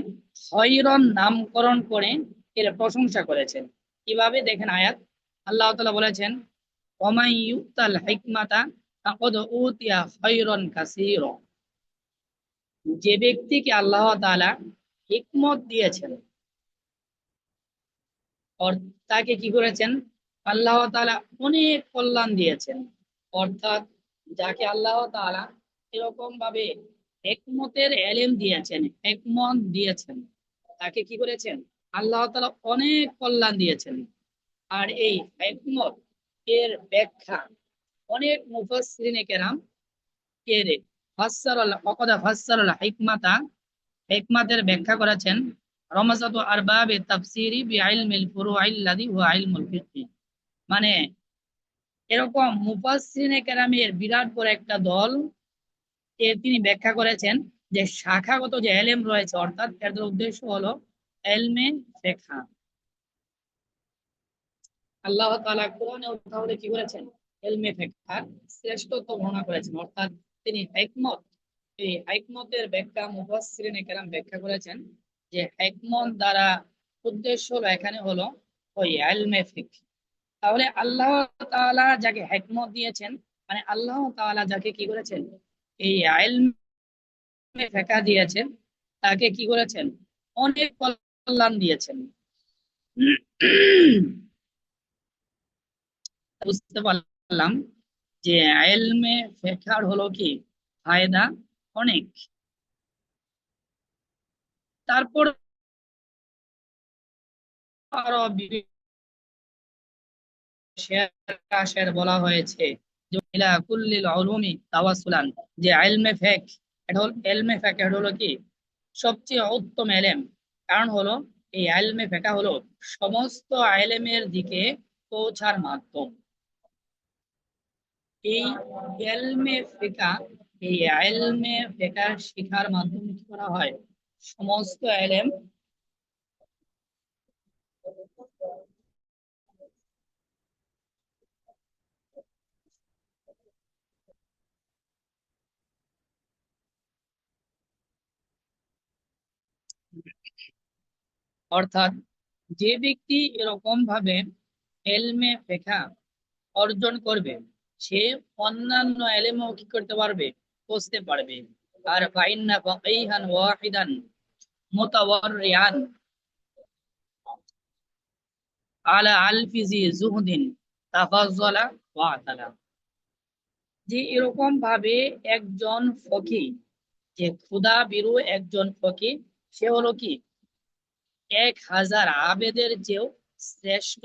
খয়রন নামকরণ করে এর প্রশংসা করেছেন। কিভাবে দেখেন আয়াত, আল্লাহ তাআলা বলেছেন ওয়ামাই ইউতাল হিকমাতা ফাকাদ উতিয়া খয়রন কাসীরা। যে ব্যক্তিকে আল্লাহ তাআলা হিকমত দিয়েছেন, তাকে কি করেছেন, আল্লাহ তাআলা অনেক কল্যাণ দিয়েছেন। অর্থাৎ যাকে আল্লাহ তাআলা এরকম ভাবে হিকমতের এলেম দিয়েছেন, হিকমত দিয়েছেন, তাকে কি করেছেন, আল্লাহ তাআলা অনেক কল্যাণ দিয়েছেন। আর এই হিকমত এর ব্যাখ্যা অনেক মুফাসসিরিনে কেরাম এর ফাসসারাল হিকমাতা, হিকমাতের ব্যাখ্যা করেছেন রমাজাতু আরবাবে তাফসিরি বিইলমিল ফুরুইল্লাযী হুয়া ইলমুল ফিকহ। মানে এরকম মুফাসসিরিনে কেরামের বিরাট বড় একটা দল এর তিনি ব্যাখ্যা করেছেন যে শাখাগত যে এলেম রয়েছে, অর্থাৎ এদের উদ্দেশ্য হলো এলমে ফিকহ। আল্লাহ তাআলা কোরআনে তাহলে কি করেছেন, ইলমে ফিকহ শ্রেষ্ঠত্ব বর্ণনা করেছেন। অর্থাৎ তিনি হিকমত, এই হিকমতের ব্যাখ্যা মুফাসসিরিনে কেরাম ব্যাখ্যা করেছেন যে হিকমত দ্বারা উদ্দেশ্য হলো এখানে হলো ওই ইলমে ফিকহ। তাহলে আল্লাহ তাআলা যাকে হিকমত দিয়েছেন, মানে আল্লাহ তাআলা যাকে কি করেছেন, এই ইলমে ফিকহ দিয়েছেন, তাকে কি করেছেন, অনেক কল্যাণ দিয়েছেন। বুঝতে পারলাম যে ইলমে ফিকহ হলো কি ফায়দা অনেক। তারপর আরো শের বলা হয়েছে যে ইলা কুল্লিল উলুমি তাওয়াসসুলান, যে ইলমে ফিকহ, এটা হলো ইলমে ফিকহ, এটা হলো কি সবচেয়ে উত্তম ইলম। কারণ হলো এই ইলমে ফিকহ হলো সমস্ত ইলমের দিকে পৌঁছার মাধ্যম। এই ইলমে ফিকহ, এই ইলমে ফিকহ শিখার মাধ্যমে কি করা হয়, সমস্ত ইলম, অর্থাৎ যে ব্যক্তি এরকম ভাবে ইলমে ফিকহ অর্জন করবে, সে অন্যান্য এলেমও কি করতে পারবে, বুঝতে পারবে। আর ফাইন্না ফাকিহান ওয়াহিদান মুতাওয়াররিয়ান আলা আলফিজি জুহদিন তাফাজ্জালা ওয়া আতালা। যে এরকম ভাবে একজন ফকিহ, যে ক্ষুধা বিরু একজন ফকিহ, সে হলো কি 1000 আবেদের চেয়েও শ্রেষ্ঠ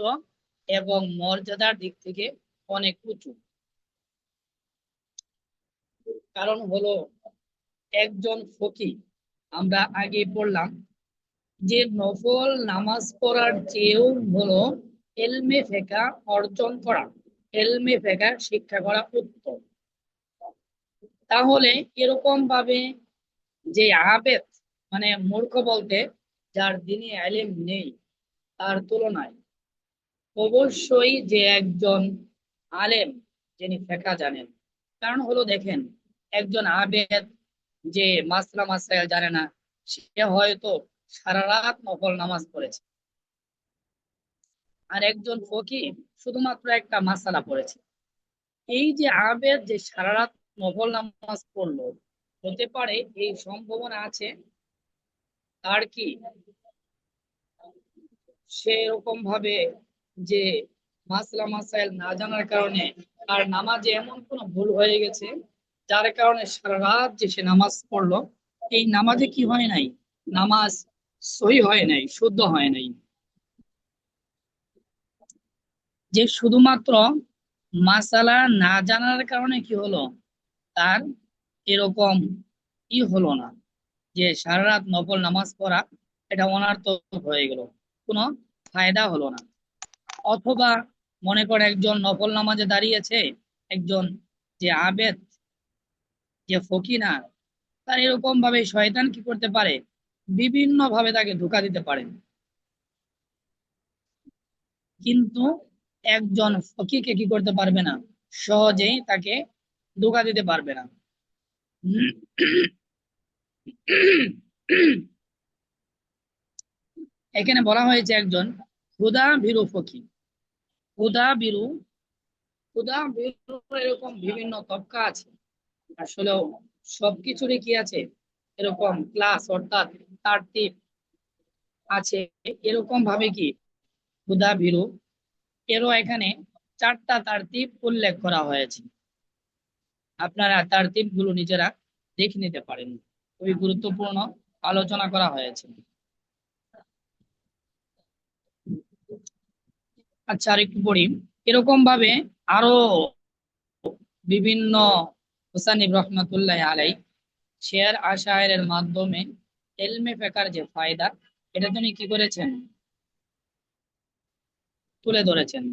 এবং মর্যাদার দিক থেকে অনেক উঁচু। কারণ হলো একজন ফকিহ, আমরা আগে পড়লাম যে নফল নামাজ পড়ার চেয়েও হলো এলমে ফিকহ অর্জন করা, এলমে ফিকহ শিক্ষা করা উত্তম। তাহলে এরকম ভাবে যে আবেদ, মানে মূর্খ বলতে যার দ্বীনি ইলম নেই তার তুলনায় অবশ্যই যে একজন আলেম যিনি ফিকহ জানেন। কারণ হলো দেখেন, একজন আবেদ যে মাসলা মাসাইল জানে না, সে হয়তো সারা রাত নফল নামাজ পড়েছে। আর একজন ফকিহ শুধুমাত্র একটা মাসালা পড়েছে। এই যে আবেদ যে সারা রাত নফল নামাজ পড়লো, হতে পারে এই সম্ভাবনা আছে তার কি সে এরকম ভাবে যে মাসলা মাসাইল না জানার কারণে তার নামাজে এমন কোনো ভুল হয়ে গেছে যার কারণে সারা রাত যে সে নামাজ পড়লো, এই নামাজে কি হয় নাই, নামাজ সহি হয় নাই, শুদ্ধ হয় নাই। যে শুধুমাত্র মাসালা না জানার কারণে কি হলো, তার এরকম হলো না যে সারা রাত নফল নামাজ পড়া এটা অনর্থক হয়ে গেল, কোনো ফায়দা হলো না। অথবা মনে করে একজন নফল নামাজে দাঁড়িয়েছে, একজন যে আবেদ যে ফকিহ না, তার এরকম ভাবে শয়তান কি করতে পারে, বিভিন্ন ভাবে তাকে ধোঁকা দিতে পারে। কিন্তু একজন ফকিহকে কি করতে পারবে না, সহজেই তাকে ধোঁকা দিতে পারবে না। এখানে বলা হয়েছে একজন হুদা ভীরু ফকিহ। হুদা ভীরু, হুদা ভীরু এরকম বিভিন্ন তবকা আছে। আসলে সবকিছুরই কি আছে, এরকম ক্লাস অর্থাৎ তারতিব আছে। এরকম ভাবে কি হুদা ভীরু এরও এখানে চারটা তারতিব উল্লেখ করা হয়েছে। আপনারা তারতিব গুলো নিজেরা দেখে নিতে পারেন, খুবই গুরুত্বপূর্ণ আলোচনা করা হয়েছে। আচ্ছা, আর একটু পড়ি। এরকম ভাবে আরো বিভিন্ন মুসান্নিফ রহমাতুল্লাহ আলাই শের আশায়ের মাধ্যমে এলমে ফেকার যে ফায়দা, এটা তিনি কি করেছেন, তুলে ধরেছেন।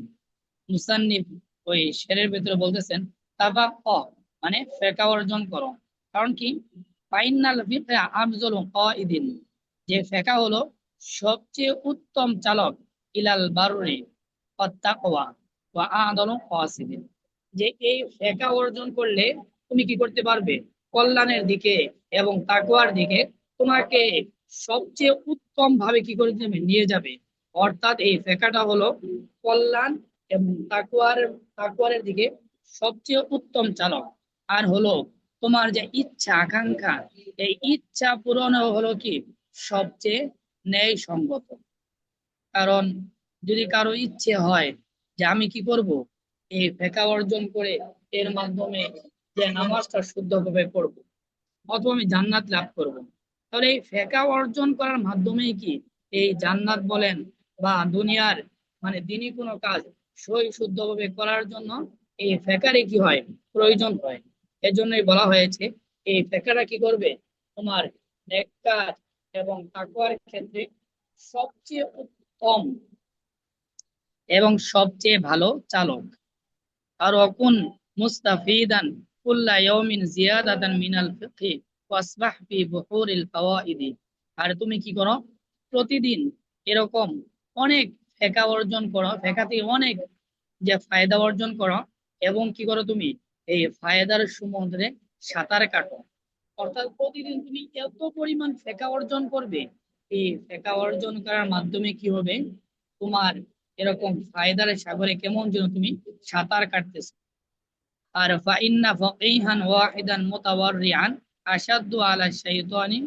মুসান্নিফ ওই শেরের ভিতরে বলতেছেন তাবা মানে ফেকা অর্জন করো। কারণ কি, ফাইনাল ফিকহ আফজলু কাইদিন, যে ফেকা হলো সবচেয়ে উত্তম চালক, ইলাল বাররি ওয়াত তাকওয়া ওয়া আদালু কাসিদিন, যে এই ফেকা অর্জন করলে তুমি কি করতে পারবে, কল্যাণের দিকে এবং তাকওয়ার দিকে তোমাকে সবচেয়ে উত্তম ভাবে কি করে দেবে, নিয়ে যাবে। অর্থাৎ এই ফেকাটা হলো কল্যাণ এবং তাকওয়ারের দিকে সবচেয়ে উত্তম চালক। আর হলো তোমার যে ইচ্ছা আকাঙ্ক্ষা, এই ইচ্ছা পূরণ হলো কি সবচেয়ে ন্যায় সঙ্গত। কারণ যদি কারো ইচ্ছে হয় যে আমি কি করব, এই ফেকা অর্জন করে এর মাধ্যমে যে নামাজটা শুদ্ধভাবে পড়বো অথবা আমি জান্নাত লাভ করব, তাহলে এই ফেকা অর্জন করার মাধ্যমেই কি এই জান্নাত বলেন বা দুনিয়ার মানে দিনই কোনো কাজ সই শুদ্ধভাবে করার জন্য এই ফেকারে কি হয়, প্রয়োজন হয়। এজন্যই বলা হয়েছে এই ফেকারা কি করবে, তোমার নেক কাজ এবং তাকওয়ার ক্ষেত্রে সবচেয়ে উত্তম এবং সবচেয়ে ভালো চালক। আর অকুন মুস্তাফিদান কুল্লা ইয়াউমিন জিয়াদাতান মিনাল ফিকহি ওয়াসবাহ ফি বুহুরিল ফাওয়াইদি। আর তুমি কি করো, প্রতিদিন এরকম অনেক ফেকা অর্জন করো, ফেকা থেকে অনেক যে ফায়দা অর্জন করো, এবং কি করো তুমি এই ফায়দার সমুদ্রে সাঁতার কাটো। অর্থাৎ প্রতিদিন তুমি এত পরিমাণ ফেকা অর্জন করবে, এই ফেকা অর্জন করার মাধ্যমে কি হবে, তোমার এরকম ফায়দার সাগরে কেমন যেন তুমি সাঁতার কাটতেছো। আর ফাইন্না ফাকিহান ওয়াহিদান মুতাওয়াররিআন আশাদ্দু আলা শাইতানি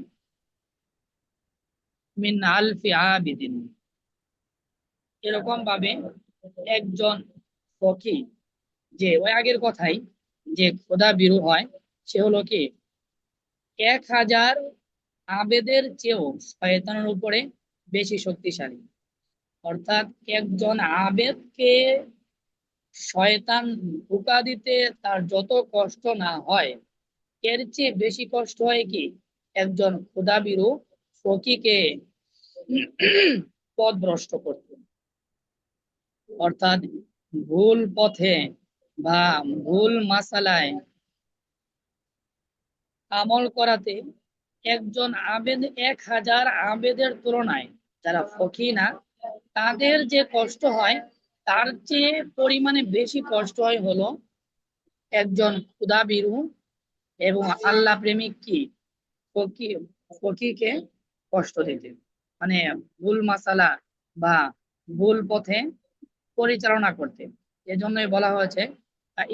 মিন আলফি আবিদিন। এরকম ভাবে একজন ফকিহ যে ওই আগের কথাই যে খোদা বিরু হয়, সে হলো কি 1000 আবেদের চেয়েও শয়তানের উপরে বেশি শক্তিশালী। অর্থাৎ একজন আবেদকে শয়তান ধোঁকা দিতে তার যত কষ্ট না হয়, এর চেয়ে বেশি কষ্ট হয় কি একজন ক্ষুধাভীরু ফকিকে পথভ্রষ্ট করতে। অর্থাৎ ভুল পথে বা ভুল মাসালায় আমল করাতে একজন আবেদ 1000 আবেদের তুলনায় যারা ফকি না তাদের যে কষ্ট হয় তার চেয়ে পরিমাণে বেশি কষ্ট হয় হলো একজন ক্ষুধাভীরু এবং আল্লাহ প্রেমিক কি ফকি ফকিকে কষ্ট দিতে, মানে ভুল মাসালা বা ভুল পথে পরিচালনা করতে। এজন্যই বলা হয়েছে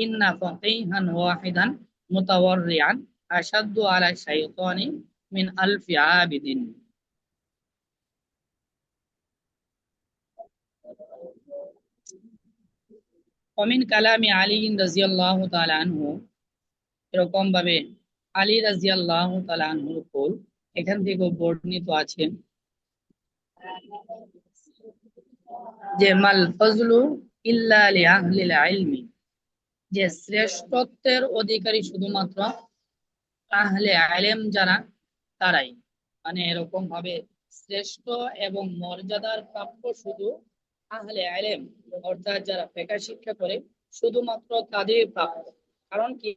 ইন্না ফাকিহান ওয়াহিদান মুতাওয়াররিয়ান আশাদ্দু আলা শাইতানি মিন আলফি আবিদিন। ওমিন কালামি আলী রাদিয়াল্লাহু তাআলা আনহু, এরকম ভাবে আলী রাদিয়াল্লাহু তাআলা আনহুর কল এখান থেকে বর্ণিত আছে যে মাল ফজলু ইল্লা লিআহলিল ইলমি, যে শ্রেষ্ঠত্বের অধিকারী শুধুমাত্র আহলে ইলম যারা তারাই, মানে এরকম ভাবে শ্রেষ্ঠ এবং মর্যাদার প্রাপ্য শুধু আহলে ইলম, অর্থাৎ যারা ফিকহ শিক্ষা করে শুধুমাত্র তাদেরই প্রাপ্য। কারণ কি,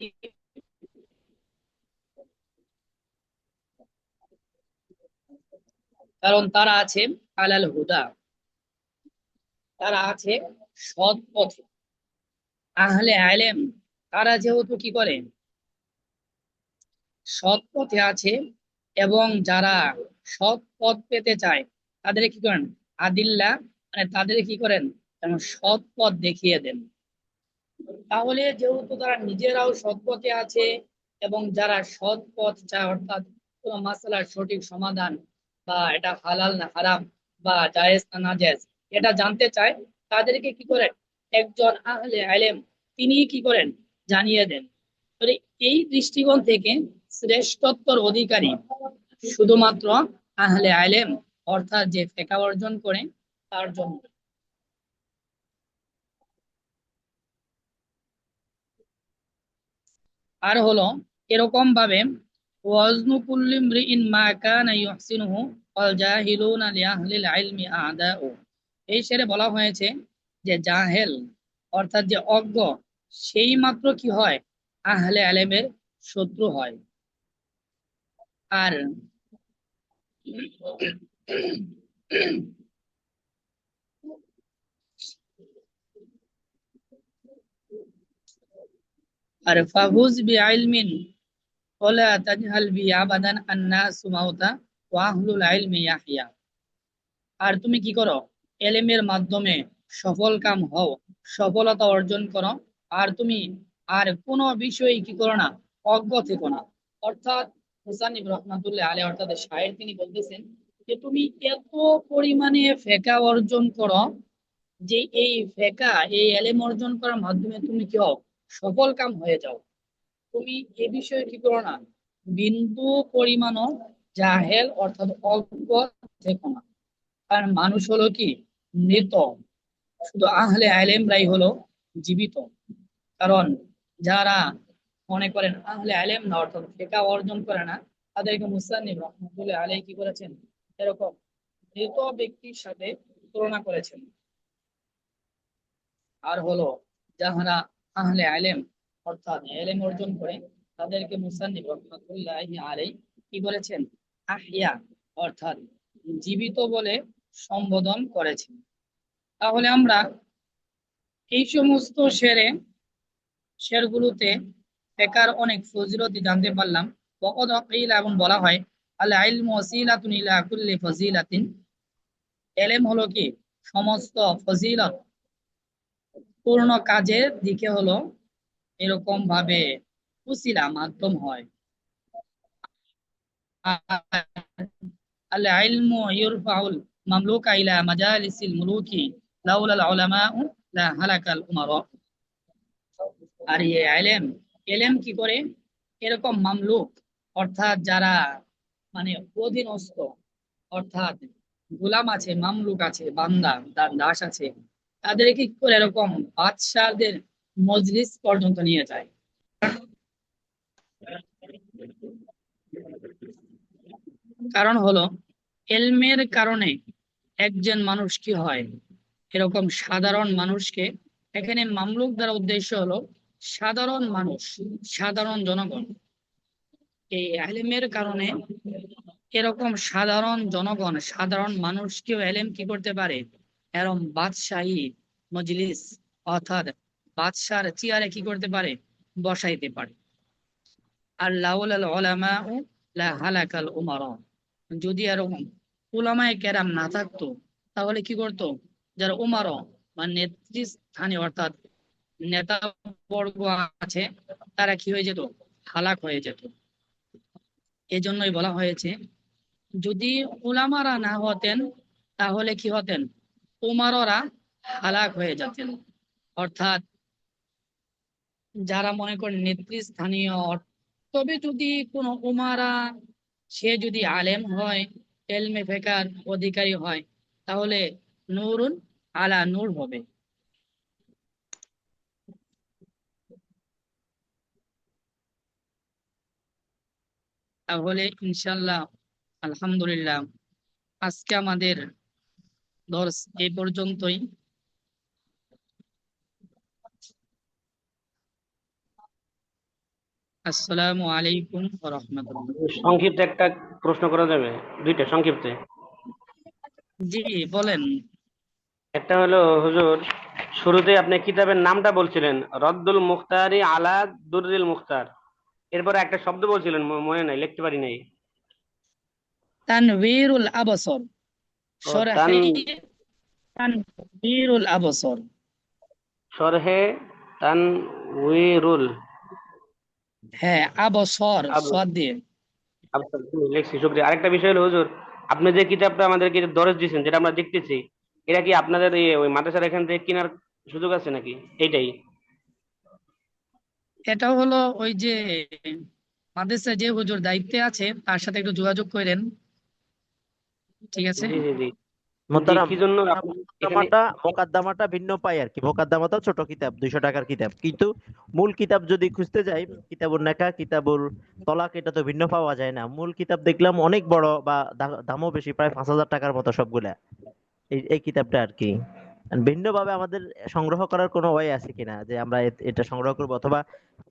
কারণ তারা আছে আলাল হুদা, তারা আছে সৎ পথে। আহলে ইলম তারা যেহেতু কি করে সৎ পথে আছে, এবং যারা সৎ পথ পেতে চায় তাদের কি করেন আদিল্লা, মানে তাদের কি করেন যেমন সৎ পথ দেখিয়ে দেন। তাহলে যেহেতু তারা নিজেরাও সৎ পথে আছে এবং যারা সৎ পথ চায়, অর্থাৎ কোনো মাসালার সঠিক সমাধান বা এটা হালাল না হারাম বা জায়েজ না নাজায়েজ এটা জানতে চায়, তাদেরকে কি করেন একজন আহলে ইলম তিনি কি করেন জানিয়ে দেন। তাহলে এই দৃষ্টিকোণ থেকে শ্রেষ্ঠত্বর অধিকারী শুধুমাত্র আহলে ইলম, অর্থাৎ যে ফিকহ অর্জন করে তার জন্য। আর হলো এরকম ভাবে ওয়াজনু কুল্লি ইমরিইন মা কানা ইউহসিনুহু ওয়াল জাহিলুনা লিআহলিল ইলমি আদাউ। এই শেরে বলা হয়েছে যে জাহেল অর্থাৎ যে অজ্ঞ সেই মাত্র কি হয় আহলে ইলমের শত্রু হয়। আর আর ফাহুজ বিইলমিন ওয়ালা তাজহাল বি আবাদান আন্নাসু মাউতা ওয়া আহলুল ইলমি ইয়াহইয়া। আর তুমি কি করো এলেমের মাধ্যমে সফল কাম হও, সফলতা অর্জন করো, আর তুমি আর কোনো বিষয়ে কি করো না অজ্ঞ থেকো না। অর্থাৎ মুসান্নিফ রহমাতুল্লাহ আলাইহি অর্থাৎ শায়ের তিনি বলতেছেন যে তুমি এত পরিমাণে ফিকহ অর্জন করো যে এই ফিকহ এই ইলম অর্জন করার মাধ্যমে তুমি কি হও সফল কাম হয়ে যাও। তুমি এ বিষয়ে কি করো না বিন্দু পরিমাণও জাহেল অর্থাৎ অজ্ঞ থেকো না। কারণ মানুষ হলো কি মৃত, শুধু আহলে ইলমরাই হলো জীবিত। কারণ যারা মনে করেন আহলে ইলম না অর্থাৎ ফিকহ অর্জন করে না তাদেরকে মুসান্নিফ রাহমাতুল্লাহ আলাইহি কি করেছেন এরকম মৃত ব্যক্তির সাথে তুলনা করেছেন। আর হলো যাহারা আহলে ইলম অর্থাৎ ইলম অর্জন করে তাদেরকে মুসান্নিফ রাহমাতুল্লাহ আলাইহি কি বলেছেন আহিয়া অর্থাৎ জীবিত বলে সম্বোধন করেছেন। তাহলে আমরা এই সমস্ত শেরগুলোতে ফিকহের অনেক ফজিলত জানতে পারলাম। ওয়াকাদ কিলা, এবং বলা হয় আল ইলমু ওয়াসিলাতুন ইলা কুল্লি ফজিলাতিন, ইলম হলো কি সমস্ত ফজিলত পূর্ণ কাজের দিকে হলো এরকম ভাবে উসিলা মাধ্যম হয়। আল ইলমু ইরফাউল মামলুকা ইলা মাজালিসিল মুলুকি লাউলাল উলামাউ লা হালাকাল উমারা। আর এই ইলম ইলম কি করে এরকম মামলুক অর্থাৎ যারা মানে অধীনস্থ অর্থাৎ গোলাম আছে, মামলুক আছে, বান্দা দাস আছে, তাদেরকে কি করে এরকম বাদশাহদের মজলিস পর্যন্ত নিয়ে যায়। কারণ হলো এলমের কারণে একজন মানুষ কি হয় এরকম সাধারণ মানুষকে, এখানে মামলুক দ্বারা উদ্দেশ্য হলো সাধারণ মানুষ, সাধারণ জনগণ, এই এলেমের কারণে এরকম সাধারণ জনগণ, সাধারণ মানুষকেও এলেম কি করতে পারে, এরকম বাদশাহী মজলিস অর্থাৎ বাদশার চেয়ারে কি করতে পারে, বসাইতে পারে। আর লাউলাল উলামাউ লা হালাকাল উমারা, যদি এরকম উলামায়ে কেরাম না থাকতো তাহলে কি করতো, যারা উমারা মানে নেতৃস্থানীয় অর্থাৎ নেতা বর্গ আছে, তারা কি হয়ে যেত, হালাক হয়ে যেত। এজন্যই বলা হয়েছে যদি উলামারা না হতেন তাহলে কি হতেন, উমাররা হালাক হয়ে যেতেন। অর্থাৎ যারা মনে করেন নেতৃস্থানীয়, তবে যদি কোনো উমারা সে যদি আলেম হয়, এলমে ফেকার অধিকারী হয়, তাহলে নূরুন আলা নূর হবে। তাহলে ইনশাল্লাহ, আলহামদুলিল্লাহ, আজকে আমাদের দর্স এই পর্যন্তই। আসসালামু আলাইকুম ওয়া রাহমাতুল্লাহ। সংক্ষিপ্ত একটা প্রশ্ন করা যাবে? দুইটা সংক্ষিপ্তে। জি, বলেন। একটা হলো হুজুর, শুরুতে আপনি কিতাবের নামটা বলছিলেন রদ্দুল মুখতারি আলা দুররিল মুখতার, এরপরে একটা শব্দ বলছিলেন, মনে নাই, লিখতে পারি নাই। তানভীরুল আবসর, ও তান শরহে তানভীরুল আবসর। শরহে তানওয়িরুল হ্যাঁ, আবসর আব সদ দিয়ে। আবসার, লিখছি, শুকরিয়া। আরেকটা বিষয় হলো হুজুর, আপনি যে কিতাবটা আমাদেরকে দরজ দিয়েছেন, যেটা আমরা দেখতেছি, এটা কি আপনাদের ওই মাদ্রাসার এখান থেকে কেনার সুযোগ আছে নাকি? এইটাই। এটা হলো ওই যে মাদ্রাসায় যে হুজুর দায়িত্বে আছে তার সাথে একটু যোগাযোগ করেন, ঠিক আছে? জি জি জি। জি, মোহতারাম, কি জন্য আপনি এখানে? মোকাদ্দামাটা ভিন্ন পাই আর কি। মোকাদ্দামাটা ছোট কিতাব, 200 টাকার কিতাব, কিন্তু মূল কিতাব যদি খুঁজতে যাই, কিতাবুল নেকাহ, কিতাবুল তলাক, এটা তো ভিন্ন পাওয়া যায় না। মূল কিতাব দেখলাম অনেক বড়, বা দামও বেশি, প্রায় 5,000 টাকার মতো সবগুলা। এই এই কিতাবটা আর কি। আর ভিন্নভাবে আমাদের সংগ্রহ করার কোনো ওয়ে আছে কিনা, যে আমরা এটা সংগ্রহ করবো, অথবা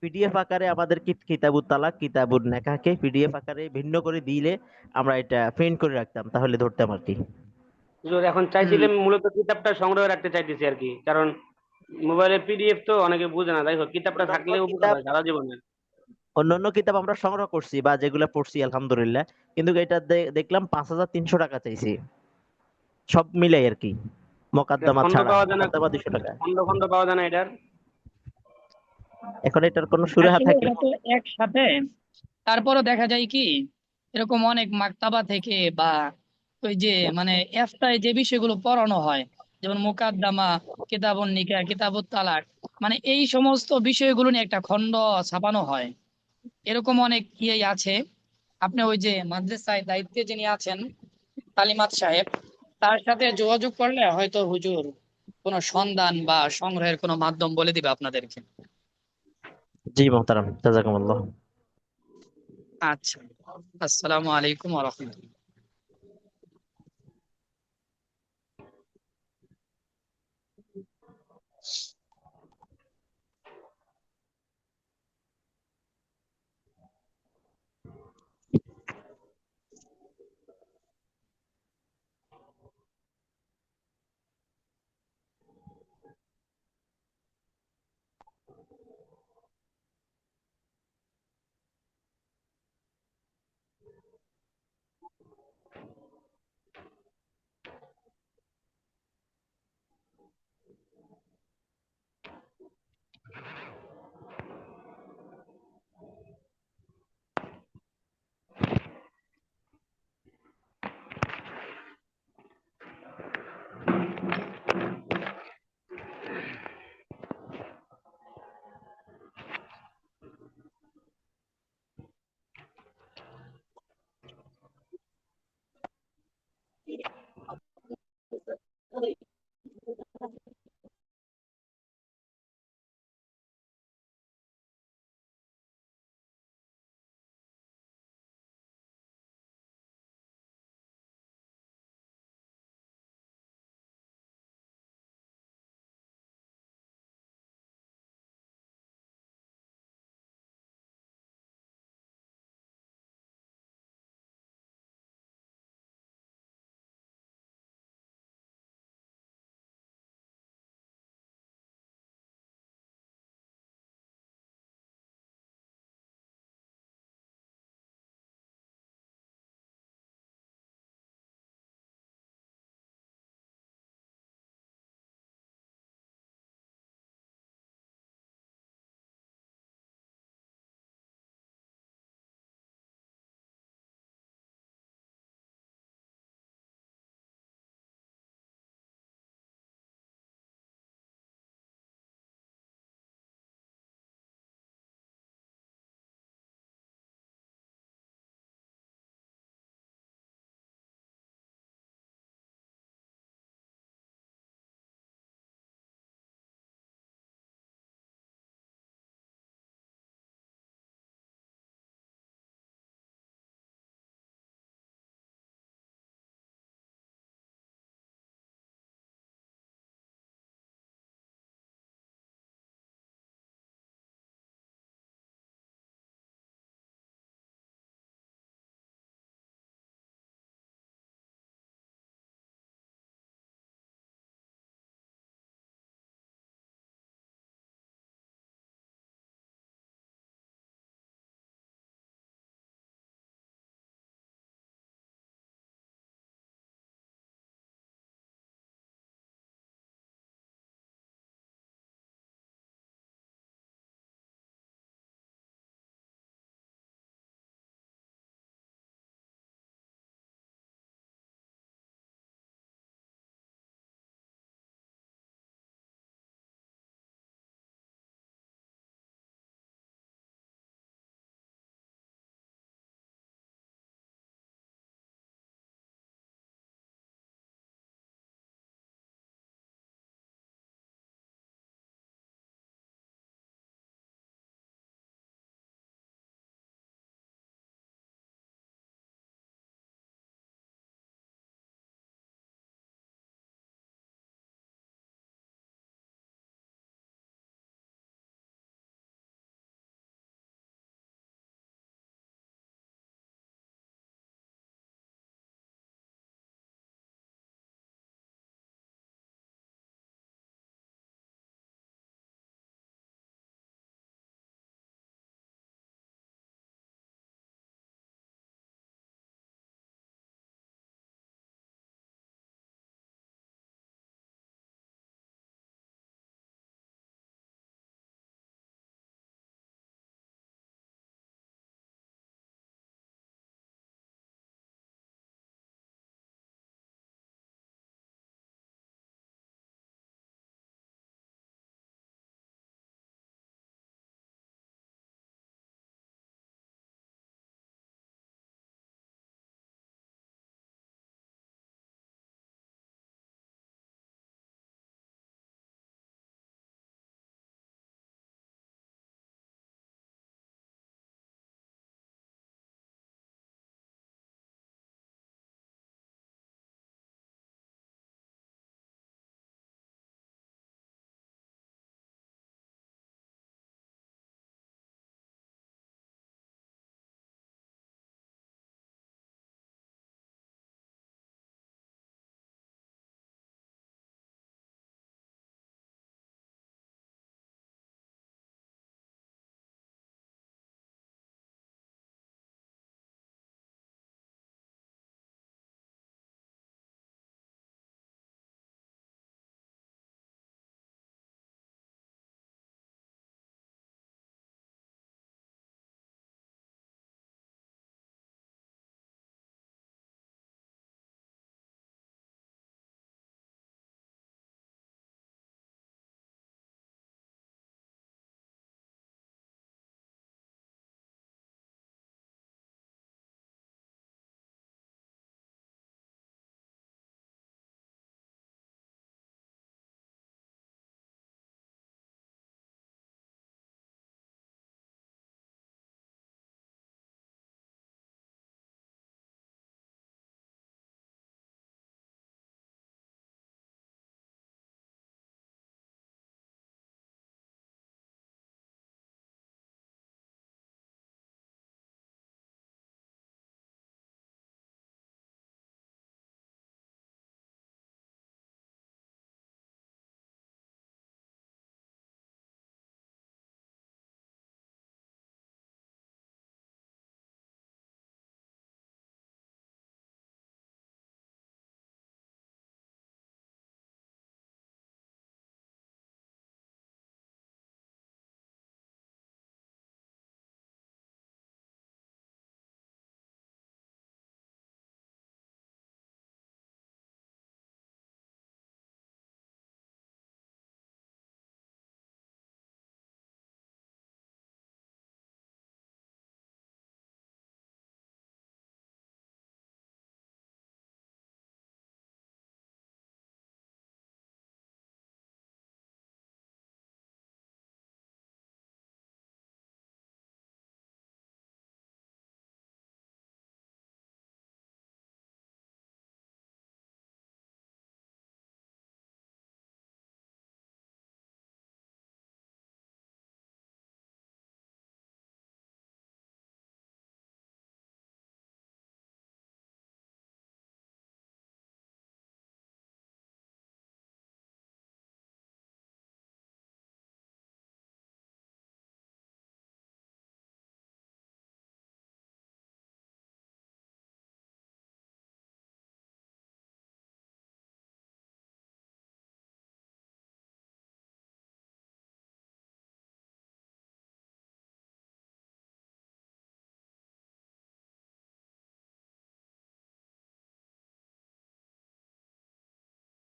পিডিএফ আকারে আমাদের কিতাবুত তালাক, কিতাবুল নেকাহকে পিডিএফ আকারে ভিন্ন করে দিলে আমরা এটা প্রিন্ট করে রাখতাম, তাহলে ধরতাম আর কি। হুজুর, এখন হুম। চাইছিলাম মূলত কিতাবটা সংগ্রহ রাখতে চাইতেছি আর কি, কারণ মোবাইলে পিডিএফ তো অনেকে বুঝে না, যাই হোক কিতাবটা অন্যান্য থাকলে উপকার কিতাব হয় সারা জীবনে। অন্যান্য কিতাব আমরা সংগ্রহ করছি বা যেগুলো পড়ছি আলহামদুলিল্লাহ, কিন্তু এটা দেখলাম 5,300 টাকা চাইছি, সব মিলাই আর কি, এটা মোকদ্দমা খন্ড ছাড়া। পাওয়া যায় না? মোকদ্দমা 200 টাকা। খন্ড খন্ড পাওয়া যায় না এটার? এখন এটার কোনো সুরাহা আসলে থাকলে। এটা তো একসাথে, তারপরও দেখা যায় কি এরকম অনেক মাকতাবা থেকে বা ওই যে মানে এফতায় যে বিষয়গুলো পড়ানো হয়, যেমন মুকাদ্দামা, কিতাবুন নিকাহ, কিতাবুত তালাক, মানে এই সমস্ত বিষয়গুলো নিয়ে একটা খণ্ড ছাপানো হয়। এরকম অনেক ইয়ে আছে। আপনি ওই যে মাদ্রাসায় দায়িত্বে যিনি আছেন, তালিমাত সাহেব, তার সাথে যোগাযোগ করলে হয়তো হুজুর কোনো সন্ধান বা সংগ্রহের কোনো মাধ্যম বলে দিবে আপনাদেরকে। জি মোহতারাম, জাযাকুমুল্লাহ। আচ্ছা, আসসালামু আলাইকুম ওয়া রাহমাতুল্লাহ।